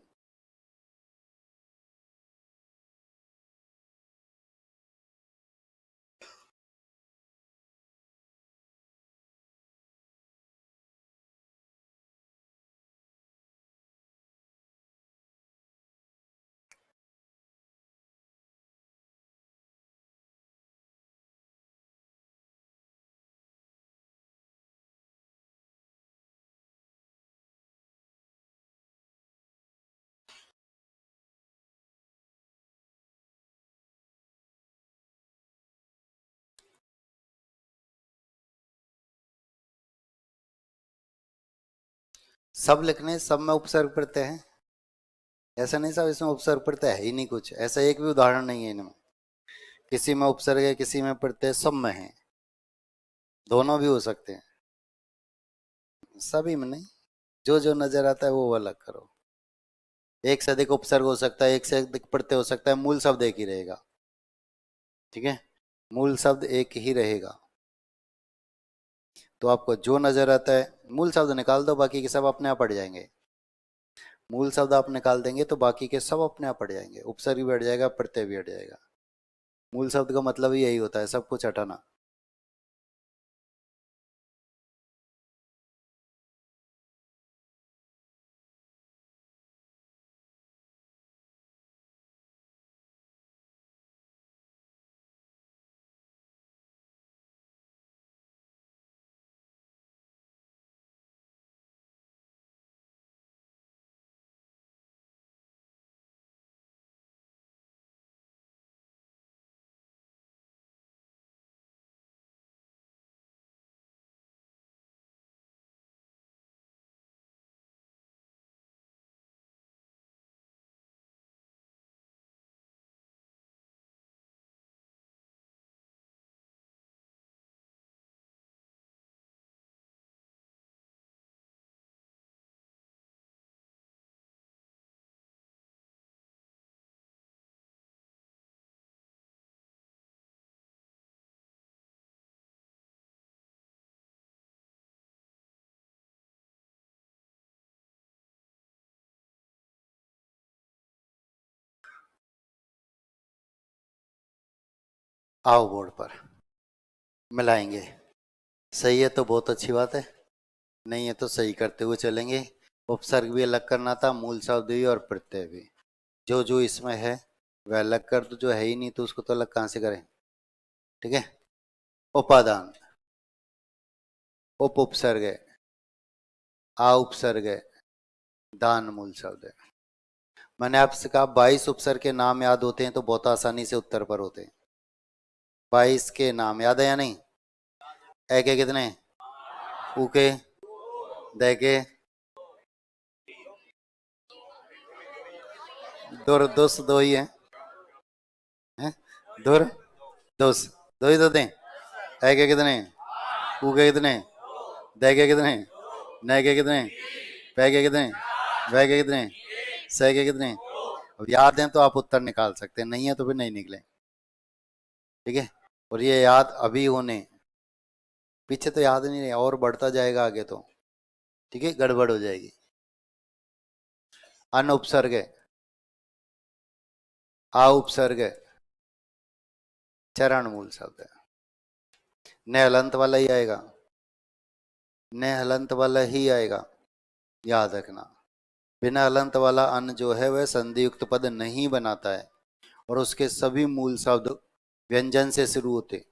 सब लिखने, सब में उपसर्ग पढ़ते हैं, ऐसा नहीं सब इसमें उपसर्ग पढ़ते है ही नहीं कुछ, ऐसा एक भी उदाहरण नहीं है इनमें। किसी में उपसर्ग है, किसी में पढ़ते हैं, सब में है, दोनों भी हो सकते हैं, सभी में नहीं। जो जो नजर आता है वो अलग करो। एक से अधिक उपसर्ग हो सकता है, एक से अधिक प्रत्यय हो सकता है, मूल शब्द एक ही रहेगा, ठीक है। मूल शब्द एक ही रहेगा। तो आपको जो नजर आता है, मूल शब्द निकाल दो, बाकी के सब अपने आप पड़ जाएंगे। मूल शब्द आप निकाल देंगे तो बाकी के सब अपने आप पड़ जाएंगे, उपसर्ग भी हट जाएगा, प्रत्यय भी हट जाएगा। मूल शब्द का मतलब ही यही होता है, सब कुछ हटाना। आओ बोर्ड पर मिलाएंगे। सही है तो बहुत अच्छी बात है, नहीं है तो सही करते हुए चलेंगे। उपसर्ग भी अलग करना था, मूल शब्द भी और प्रत्यय भी। जो जो इसमें है वह अलग कर दो, जो है ही नहीं तो उसको तो अलग कहाँ से करें, ठीक है। उपादान, उप उपसर्ग है, आ उपसर्ग है, दान मूल शब्द है। मैंने आपसे कहा 22 उपसर्ग के नाम याद होते हैं तो बहुत आसानी से उत्तर पर होते हैं। 22 के नाम याद है या नहीं। ए के कितने, ऊ के, दे के, दुर दुस दो ही हैं? दुर दुस दो ही तो थे। ए के कितने, ऊ के कितने, दे के कितने, ने के कितने, पे के कितने, वह के कितने, सह के कितने। अब याद है तो आप उत्तर निकाल सकते हैं, नहीं है तो फिर नहीं निकले, ठीक है। और ये याद अभी होने, पीछे तो याद नहीं रहे, और बढ़ता जाएगा आगे तो, ठीक है, गड़बड़ हो जाएगी। अन उपसर्ग है, आ उपसर्ग है, चरण मूल शब्द है। न हलंत वाला ही आएगा, न हलंत वाला ही आएगा, याद रखना। बिना हलंत वाला अन जो है वह संधि युक्त पद नहीं बनाता है, और उसके सभी मूल शब्द व्यंजन से शुरू होते।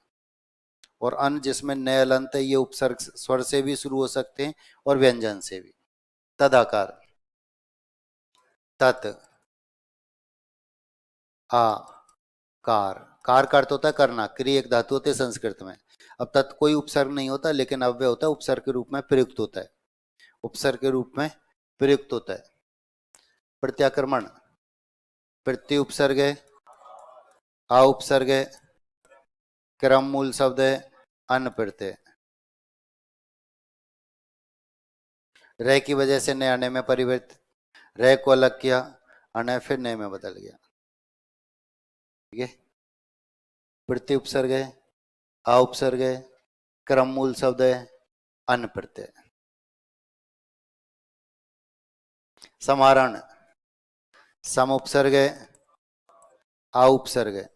और अन जिसमें न हलंत है ये उपसर्ग स्वर से भी शुरू हो सकते हैं और व्यंजन से भी। तदाकार, तत् आ कार। कार का अर्थ होता है करना, क्रिया एक धातु होते हैं संस्कृत में। अब तत् कोई उपसर्ग नहीं होता, लेकिन अव्यय होता है, उपसर्ग के रूप में प्रयुक्त होता है, उपसर्ग के रूप में प्रयुक्त होता है। प्रत्याक्रमण, प्रति उपसर्ग है, आ उपसर्ग है, क्रम मूल शब्द है, अन प्रत्यय। रह की वजह से नए अने में परिवर्तित, रह को अलग किया, अने फिर नए में बदल गया। ठीक है, प्रति उपसर्ग है, आ उपसर्ग है, क्रम मूल शब्द है, अन प्रत्यय। समारण, सम उपसर्ग है, आ उपसर्ग है,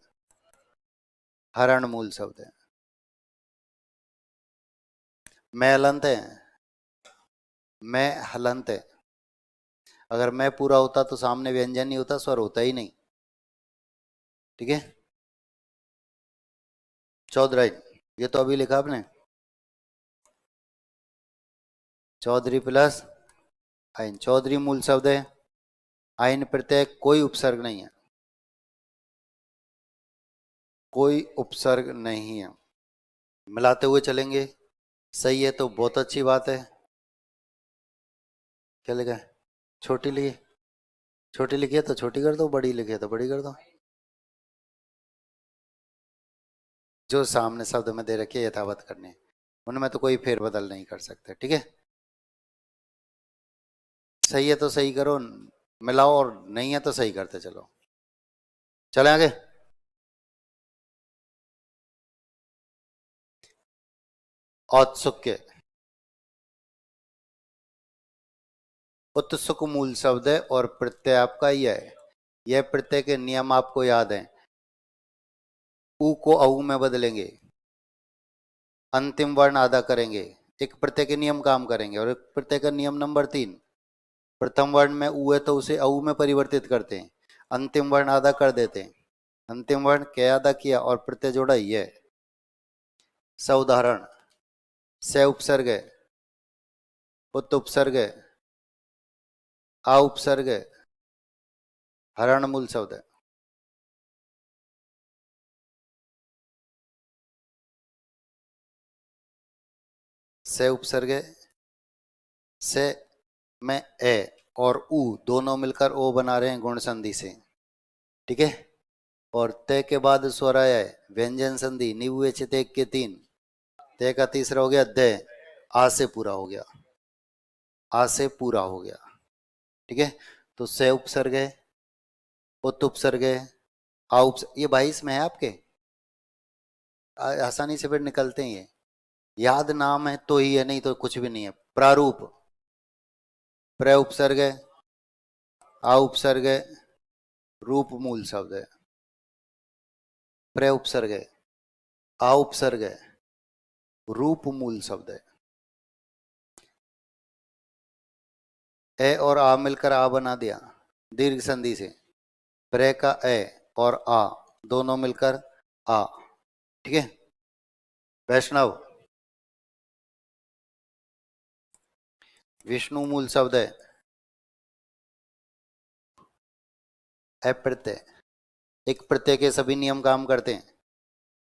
हरण मूल शब्द है। मैं हलंत है, मैं हलंत है। अगर मैं पूरा होता तो सामने व्यंजन नहीं होता, स्वर होता ही नहीं। ठीक है, चौधरी, ये तो अभी लिखा आपने, चौधरी प्लस आइन। चौधरी मूल शब्द है, आइन प्रत्यय, कोई उपसर्ग नहीं है, कोई उपसर्ग नहीं है। मिलाते हुए चलेंगे, सही है तो बहुत अच्छी बात है। क्या लिखा है? छोटी लिखी, छोटी लिखी है तो छोटी कर दो, बड़ी लिखी है तो बड़ी कर दो। जो सामने शब्द में दे रखे यथावत करने, उनमें तो कोई फेरबदल नहीं कर सकते। ठीक है, सही है तो सही करो, मिलाओ, और नहीं है तो सही करते चलो। चले आगे। औत्सुक्य, उत्सुक मूल शब्द है और प्रत्यय आपका यह है। यह प्रत्यय के नियम आपको याद है। ऊ को औ में बदलेंगे, अंतिम वर्ण आधा करेंगे, एक प्रत्यय के नियम काम करेंगे। और एक प्रत्यय का नियम नंबर 3, प्रथम वर्ण में ऊ है तो उसे औ में परिवर्तित करते हैं, अंतिम वर्ण आधा कर देते हैं। अंतिम वर्ण क्या आधा किया और प्रत्यय जोड़ा ये। स उदाहरण, से उपसर्ग है, उत उपसर्ग है, आ उपसर्ग है, हरण मूल शब्द है। से उपसर्ग है, से में ए और ऊ दोनों मिलकर ओ बना रहे हैं गुण संधि से। ठीक है, और ते के बाद स्वर आया है व्यंजन संधि, निवुए चित एक के 3, ते का तीसरा हो गया दे, आ से पूरा हो गया, आ से पूरा हो गया। ठीक है, तो से उपसर्ग है, उत उपसर्ग है, आ उपसर्ग, ये 22 में है आपके, आसानी से फिर निकलते हैं ये। याद नाम है तो ही है, नहीं तो कुछ भी नहीं है। प्रारूप, प्र उपसर्ग है, आ उपसर्ग है, रूप मूल शब्द है। प्र उपसर्ग है, आ उपसर्ग है, रूप मूल शब्द है। ए और आ मिलकर आ बना दिया दीर्घ संधि से, प्रे का ए और आ दोनों मिलकर आ। ठीक है, वैष्णव, विष्णु मूल शब्द है, अप्रत्यय। एक प्रत्यय के सभी नियम काम करते हैं।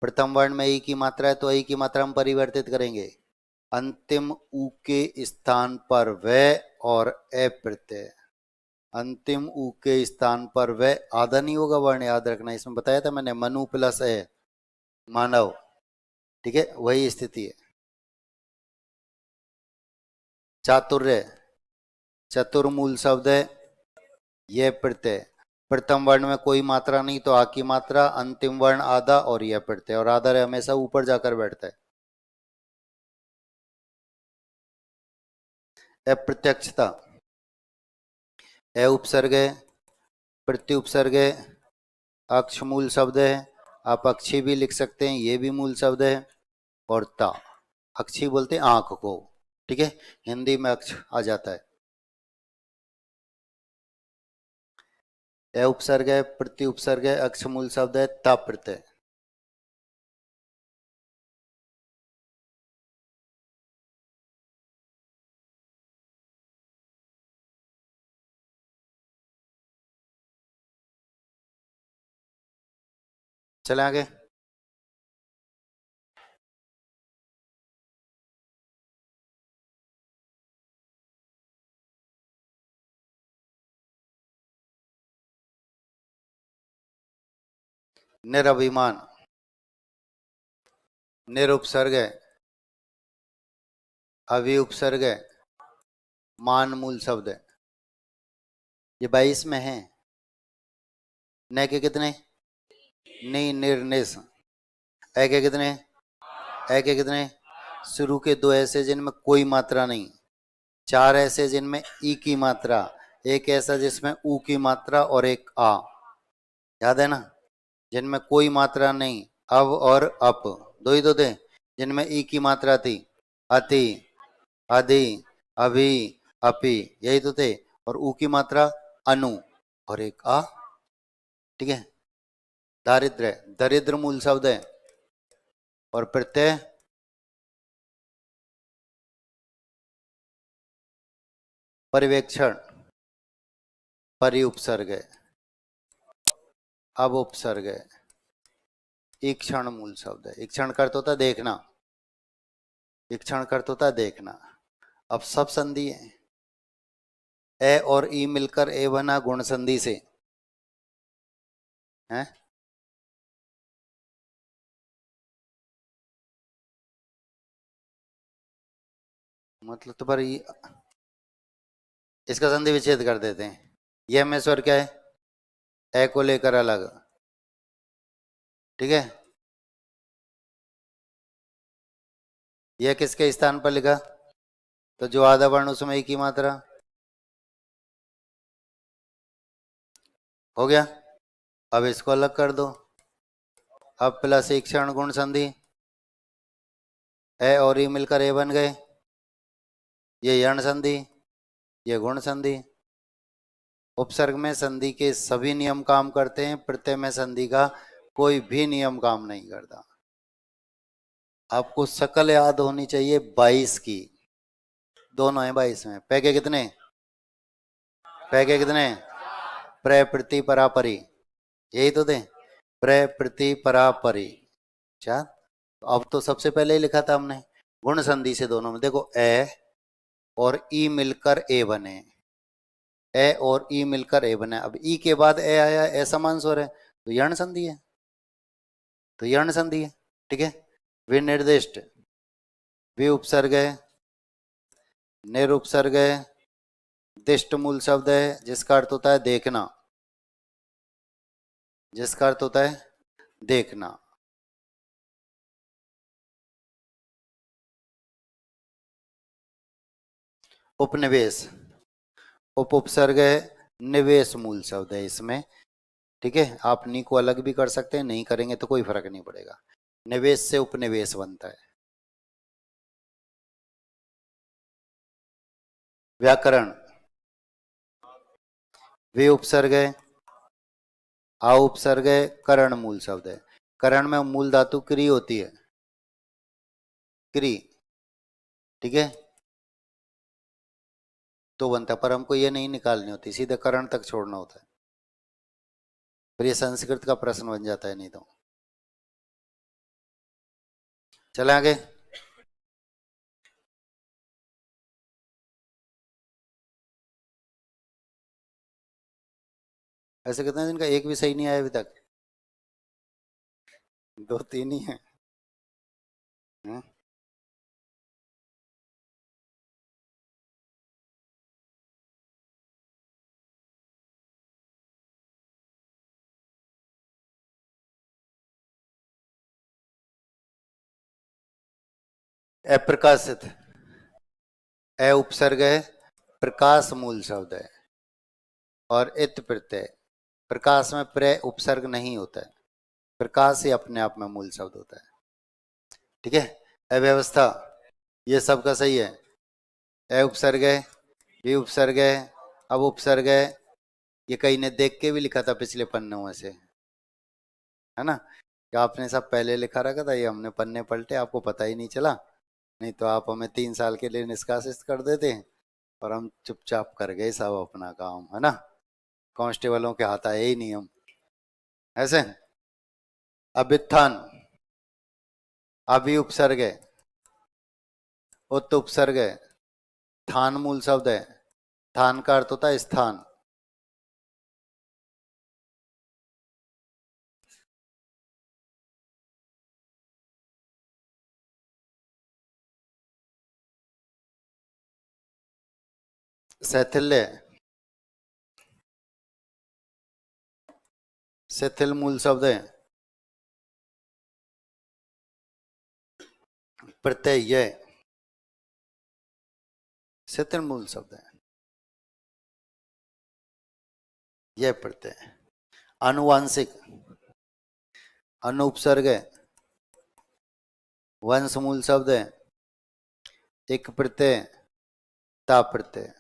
प्रथम वर्ण में ई की मात्रा है तो ई की मात्रा हम परिवर्तित करेंगे, अंतिम ऊ के स्थान पर व और ए प्रत्यय। अंतिम ऊ के स्थान पर व आधा नहीं होगा वर्ण, याद रखना, इसमें बताया था मैंने, मनु प्लस ए मानव। ठीक है, वही स्थिति है। चातुर्य, चतुर्मूल शब्द है, यह प्रत्यय। प्रथम वर्ण में कोई मात्रा नहीं तो आ की मात्रा, अंतिम वर्ण आधा और यह प्रत्यय, और आधा हमेशा ऊपर जाकर बैठता है। अप्रत्यक्षता, ए उपसर्ग है, प्रति उपसर्ग है, अक्ष मूल शब्द है, आप अक्षी भी लिख सकते हैं, ये भी मूल शब्द है। और ता, अक्षी बोलते हैं आंख को। ठीक है, हिंदी में अक्ष आ जाता है। ए उपसर्ग है, प्रति उपसर्ग है, अक्ष मूल शब्द है, ता प्रत्यय। चले आगे। निरभिमान, निरुपसर्ग, अभिउपसर्ग, मान मूल शब्द है। ये 22 में है। न के कितने? नहीं, निर्निस। ए के कितने? ए के कितने? शुरू के दो ऐसे जिनमें कोई मात्रा नहीं, चार ऐसे जिनमें ई की मात्रा, एक ऐसा जिसमें ऊ की मात्रा और एक आ, याद है ना? जिनमें कोई मात्रा नहीं, अव और अप, दो ही तो थे। जिनमें ई की मात्रा थी, अति, अधि, अभि, अपि, यही तो थे। और ऊ की मात्रा अनु और एक आ। ठीक है। दारिद्र्य, दरिद्र मूल शब्द है। और प्रत्यय पर्यवेक्षण, परि उपसर्ग है, अब उपसर्ग है। ईक्षण मूल शब्द है। ईक्षण का अर्थ होता है देखना, ईक्षण का अर्थ होता है देखना। अब सब संधि है। ए और ई मिलकर ए बना गुण संधि से, है? मतलब तो पर इसका संधि विच्छेद कर देते हैं। यह में स्वर क्या है? ए को लेकर अलग। ठीक है। यह किसके स्थान पर लिखा? तो जो आधा वर्ण उसमें एक ही मात्रा। हो गया। अब इसको अलग कर दो। अब प्लस एक क्षण गुण संधि, ए और ई मिलकर ए बन गए। ये यण संधि, ये गुण संधि। उपसर्ग में संधि के सभी नियम काम करते हैं, प्रत्यय में संधि का कोई भी नियम काम नहीं करता। आपको शकल याद होनी चाहिए 22 की। दोनों है 22 में। पै के कितने? पै के कितने? प्र प्रति परापरी, यही तो थे। प्र प्रति परापरी, अच्छा। अब तो सबसे पहले ही लिखा था हमने गुण संधि से दोनों में। देखो ए और ई मिलकर ए बने, ए और ई मिलकर ए बने। अब ई के बाद ए आया, ए समान स्वर है, तो यण संधि है, तो यण संधि है। ठीक है। विनिर्दिष्ट, वि उपसर्ग है, निरुपसर्ग है, दिष्ट मूल शब्द है जिसका अर्थ होता है देखना, जिसका अर्थ होता है देखना। उपनिवेश, उप उपसर्ग है, निवेश मूल शब्द है इसमें। ठीक है। आप नी को अलग भी कर सकते हैं, नहीं करेंगे तो कोई फर्क नहीं पड़ेगा। निवेश से उपनिवेश बनता है। व्याकरण, वे उपसर्ग है, आ उपसर्ग है, करण मूल शब्द है। करण में मूल धातु क्री होती है, क्री। ठीक है। तो बनता है, पर हमको ये नहीं निकालनी होती, सीधे करण तक छोड़ना होता है। फिर ये संस्कृत का प्रश्न बन जाता है नहीं तो। चले आगे। ऐसे कितने दिन का एक भी सही नहीं आया अभी तक? दो तीन ही है, हैं? अप्रकाशित, अ उपसर्ग है, प्रकाश मूल शब्द है। और इत प्रत्यय, प्रकाश में प्र उपसर्ग नहीं होता है, प्रकाश ही अपने आप में मूल शब्द होता है। ठीक है। अव्यवस्था, ये सबका सही है। अ उपसर्ग है, भी उपसर्ग है, अब उपसर्ग है। ये कहीं ने देख के भी लिखा था पिछले पन्नों में से, है ना? क्या आपने सब पहले लिखा रखा था, ये हमने पन्ने पलटे, आपको पता ही नहीं चला। नहीं तो आप हमें 3 साल के लिए निष्कासित कर देते, और हम चुपचाप कर गए सब अपना काम, है ना? कांस्टेबलों के हाथ आए ही नहीं हम, ऐसे। अभ्युत्थान, अभी उपसर्ग है, उत उपसर्ग है, थान मूल शब्द है, थान का अर्थ होता है स्थान। शैथिल्य, शिथिल मूल शब्द है, प्रत्यय, शिथिल मूल शब्द है, यह प्रत्यय। अनुवांशिक, अनुपसर्ग है, वंश मूल शब्द है, एक प्रत्यय, ता प्रत्यय।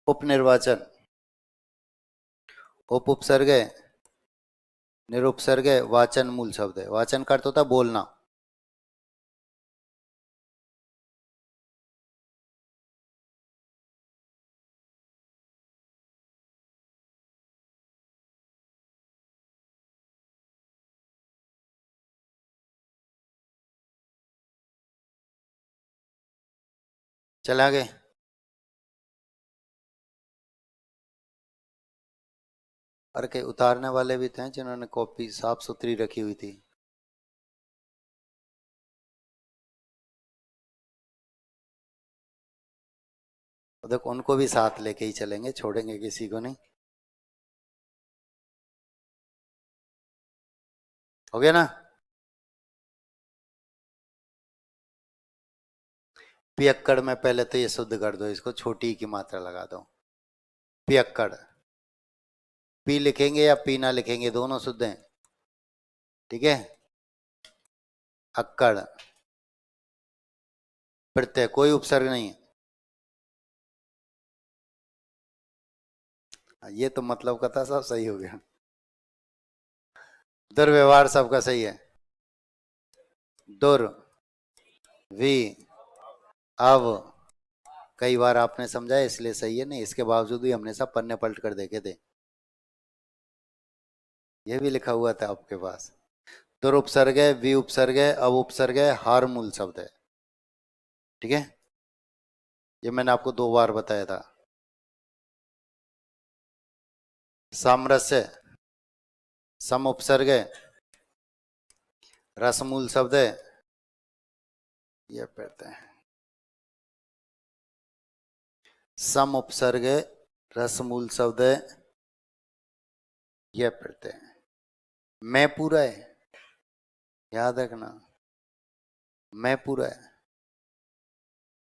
उपनिर्वाचन, उप उपसर्ग है, निरुपसर्ग है, वाचन मूल शब्द है, वाचन का अर्थ होता है बोलना। चला गए। अरे के उतारने वाले भी थे जिन्होंने कॉपी साफ सुथरी रखी हुई थी। तो देखो उनको भी साथ लेके ही चलेंगे, छोड़ेंगे किसी को नहीं। हो गया ना। पियक्कड़ में पहले तो ये शुद्ध कर दो, इसको छोटी की मात्रा लगा दो। पियक्कड़, पी लिखेंगे या पीना लिखेंगे, दोनों शुद्ध हैं। ठीक है। अक्कड़, प्रत्यय, कोई उपसर्ग नहीं है। ये तो मतलब का था, सब सही हो गया। दुर्व्यवहार सबका सही है। दुर, वी, अव, कई बार आपने समझा इसलिए सही है, नहीं इसके बावजूद भी हमने सब पन्ने पलट कर देखे थे। ये भी लिखा हुआ था आपके पास। दुर उपसर्ग है, वी उपसर्ग है, अव उपसर्ग है, हार मूल शब्द है। ठीक है। ये मैंने आपको 2 बार बताया था। सामरस्य, सम उपसर्ग है, रस मूल शब्द है, ये पढ़ते हैं। सम उपसर्ग है, रस मूल शब्द है, ये पढ़ते हैं। मैं पूरा है, याद रखना, मैं पूरा है।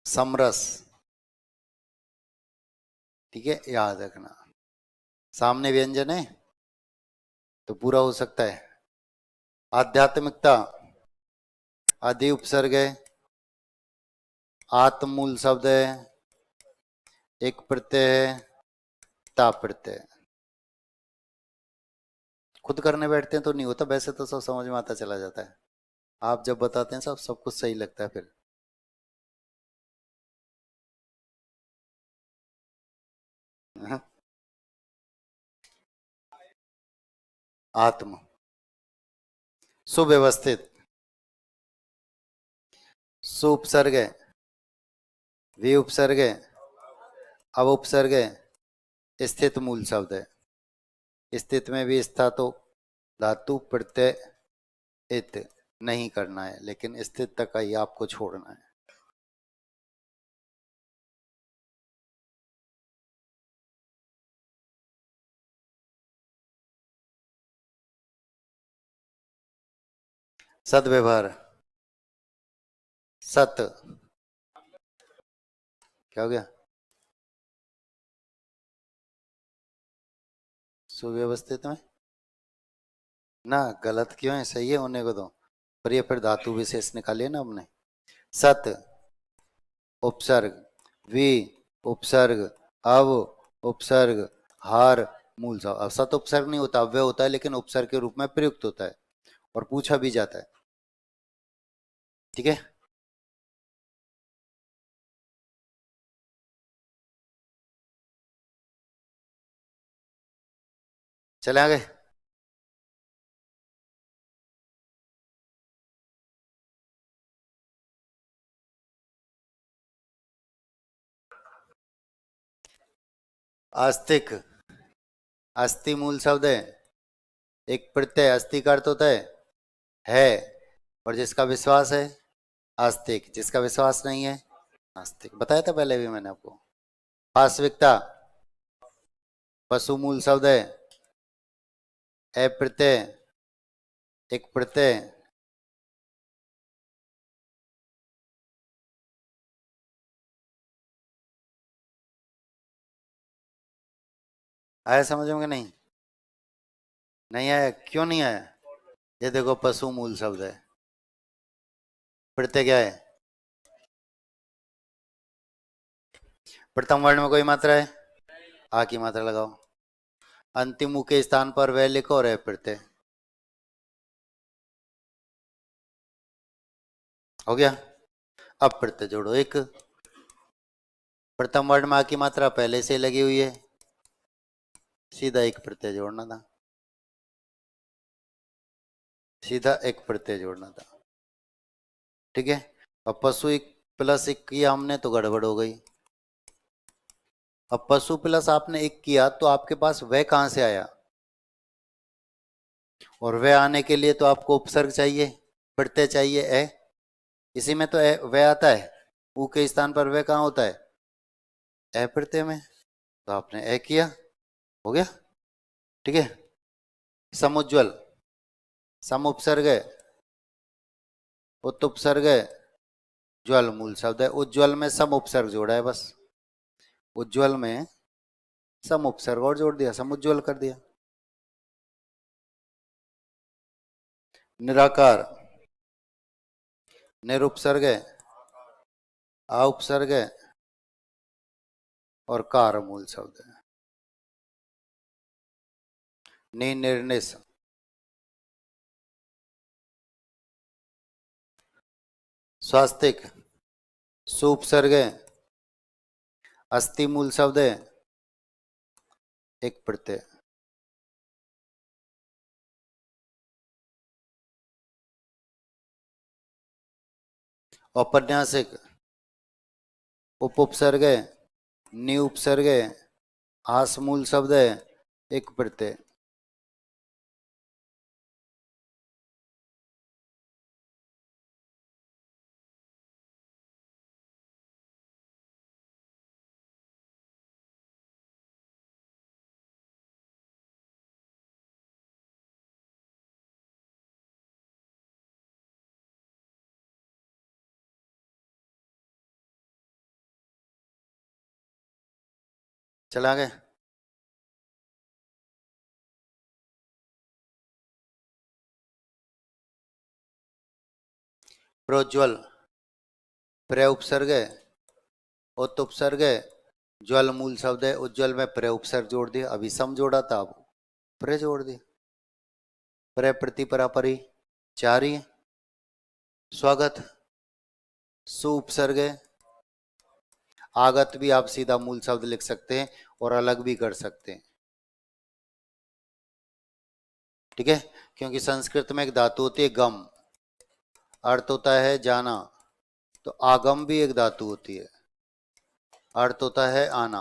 समरस, ठीक है, याद रखना। सामने व्यंजन है तो पूरा हो सकता है। आध्यात्मिकता, आदि उपसर्ग है, आत्म मूल शब्द है, एक प्रत्यय है, ता प्रत्यय। खुद करने बैठते हैं तो नहीं होता, वैसे तो सब समझ में आता चला जाता है। आप जब बताते हैं सब कुछ सही लगता है फिर। हाँ? आत्म, सुव्यवस्थित, सु उपसर्ग है, वी उपसर्ग है, अव उपसर्ग है, स्थित मूल शब्द है। स्थित में भी स्था तो धातु प्रत्यय इत नहीं करना है, लेकिन स्थित तक ही आपको छोड़ना है। सदव्यवहार, सत, क्या हो गया, सुव्यवस्थित में ना, गलत क्यों है, सही है होने को तो। पर ये फिर धातु विशेष निकालिए ना हमने। सत उपसर्ग, वी उपसर्ग, अव उपसर्ग, हार मूल शब्द। अब सत उपसर्ग नहीं होता, अव्यय होता है, लेकिन उपसर्ग के रूप में प्रयुक्त होता है और पूछा भी जाता है। ठीक है। चले आगे। आस्तिक, अस्थि मूल शब्द है, एक प्रत्यय, अस्थि का अर्थ होता है, और जिसका विश्वास है आस्तिक, जिसका विश्वास नहीं है नास्तिक। बताया था पहले भी मैंने आपको। पाश्विकता, पशु मूल शब्द है, अप्रत्यय, एक प्रत्यय, आया समझ में कि नहीं? नहीं आया? क्यों नहीं आया? ये देखो पशु मूल शब्द है, प्रत्यय क्या है? प्रथम वर्ण में कोई मात्रा है, आ की मात्रा लगाओ, अंतिम उ के स्थान पर वह लिखो और है प्रत्यय। हो गया। अब प्रत्यय जोड़ो एक, प्रथम वर्ण में आ की मात्रा पहले से लगी हुई है, सीधा एक प्रत्यय जोड़ना था, सीधा एक प्रत्यय जोड़ना था। ठीक है। अब पशु एक प्लस एक किया हमने तो गड़बड़ हो गई। अब पशु प्लस आपने एक किया तो आपके पास वह कहां से आया? और वह आने के लिए तो आपको उपसर्ग चाहिए, प्रत्यय चाहिए ए, इसी में तो ए वह आता है, ऊ के स्थान पर वह कहाँ होता है? ए प्रत्यय में। तो आपने ए किया, हो गया। ठीक है। समुज्ज्वल, सम उपसर्ग है, उत्तुपसर्ग है, ज्वल मूल शब्द है, उज्ज्वल में सम उपसर्ग जोड़ा है बस, उज्ज्वल में सम उपसर्ग और जोड़ दिया, समुज्ज्वल कर दिया। निराकार, निरुपसर्ग है, आ उपसर्ग है, और कार मूल शब्द है। निर्निस, स्वास्तिक, सुपसर्ग है, अस्थि मूल शब्द है, एक प्रत्यय। औपन्यासिक, उप उपसर्ग है, नि उपसर्ग है, आस मूल शब्द है, एक प्रत्यय। चला गए। प्रोज्वल, प्र उपसर्ग है, उत उपसर्ग है, ज्वल मूल शब्द है, उज्ज्वल में प्र उपसर्ग जोड़ दिया, अभी सम जोड़ा था अब प्र जोड़ दिया, प्र प्रति परापरी चार ही है। स्वागत, सु उपसर्ग है, आगत भी आप सीधा मूल शब्द लिख सकते हैं और अलग भी कर सकते हैं। ठीक है। क्योंकि संस्कृत में एक धातु होती है गम, अर्थ होता है जाना, तो आगम भी एक धातु होती है, अर्थ होता है आना।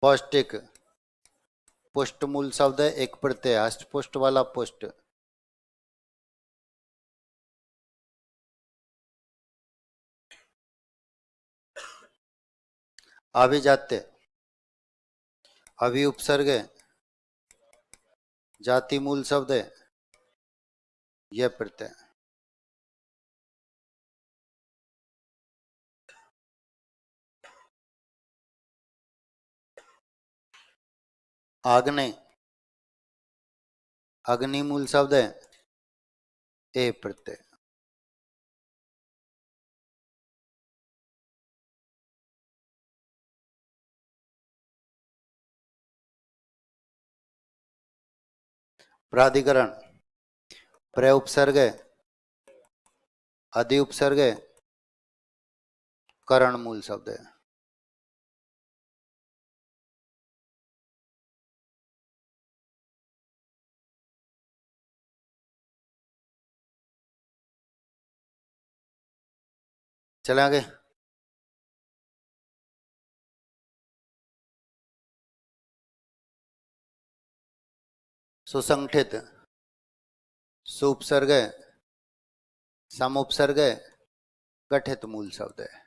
पौष्टिक, पुष्ट मूल शब्द है, एक प्रत्यय, अष्टपुष्ट वाला पुष्ट। अभिजात्य, अभि उपसर्ग है, जाति मूल शब्द है, यह प्रत्यय। आग्नेय, अग्नि मूल शब्द है, ए प्रत्यय। प्राधिकरण, प्र उपसर्ग है, अधि उपसर्ग है, करण मूल शब्द है। चले आगे। सुसंगठित, सुपसर्ग, समुपसर्ग, गठित मूल शब्द है।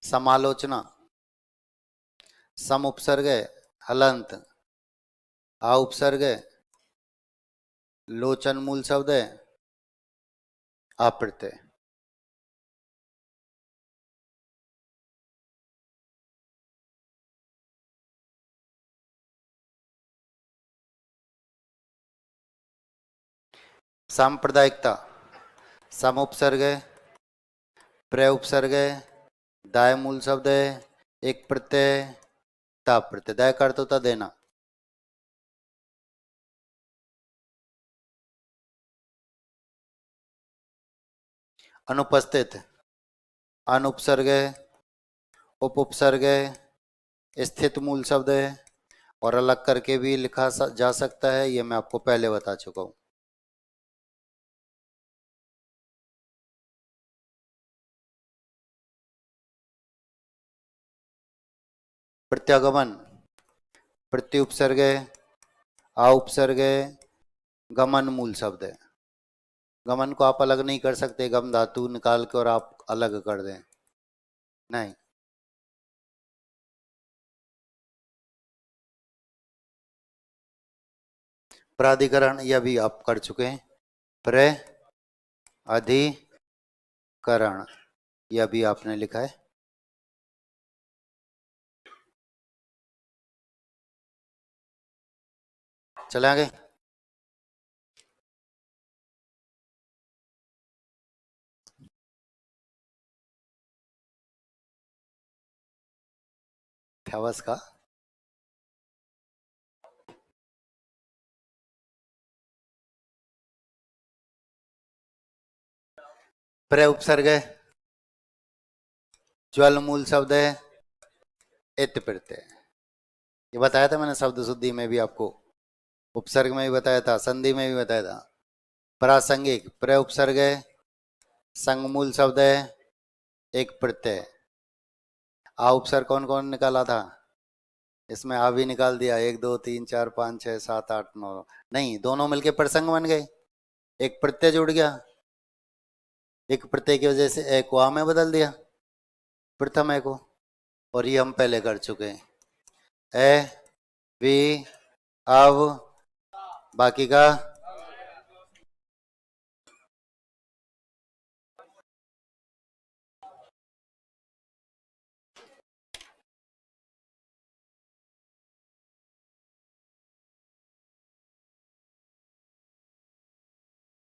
समालोचना, समुपसर्ग हलंत, आ उपसर्ग लोचन मूल शब्द है, अप्रत्यय। सांप्रदायिकता, समुपसर्ग, प्रउपसर्ग, दाय मूल शब्द है, एक प्रत्यय, ता प्रत्यय। दाय का अर्थ होता देना। अनुपस्थित, अनुपसर्ग, उपउपसर्ग, स्थित मूल शब्द है, और अलग करके भी लिखा जा सकता है, ये मैं आपको पहले बता चुका हूं। प्रत्यागमन, प्रत्युपसर्ग, आ उपसर्ग, गमन मूल शब्द है। गमन को आप अलग नहीं कर सकते, गम धातु निकाल के और आप अलग कर दें, नहीं। प्राधिकरण, यह भी आप कर चुके हैं। अधिकरण, यह भी आपने लिखा है। चले आगे। फैवस का प्र उपसर्ग है, ज्वल मूल शब्द है, इत प्रत्यय। ये बताया था मैंने शब्द शुद्धि में भी आपको, उपसर्ग में भी बताया था, संधि में भी बताया था। प्रासंगिक, प्र उपसर्ग है, संग मूल शब्द है, एक प्रत्यय। आ उपसर्ग कौन कौन निकाला था? इसमें आ भी निकाल दिया, 1 2 3 4 5 6 7 8 9। नहीं, दोनों मिलके प्रसंग बन गए, एक प्रत्यय जुड़ गया, एक प्रत्यय की वजह से ए को आ में बदल दिया, प्रथम ए को। और ये हम पहले कर चुके हैं। ए, वी, अब, बाकी का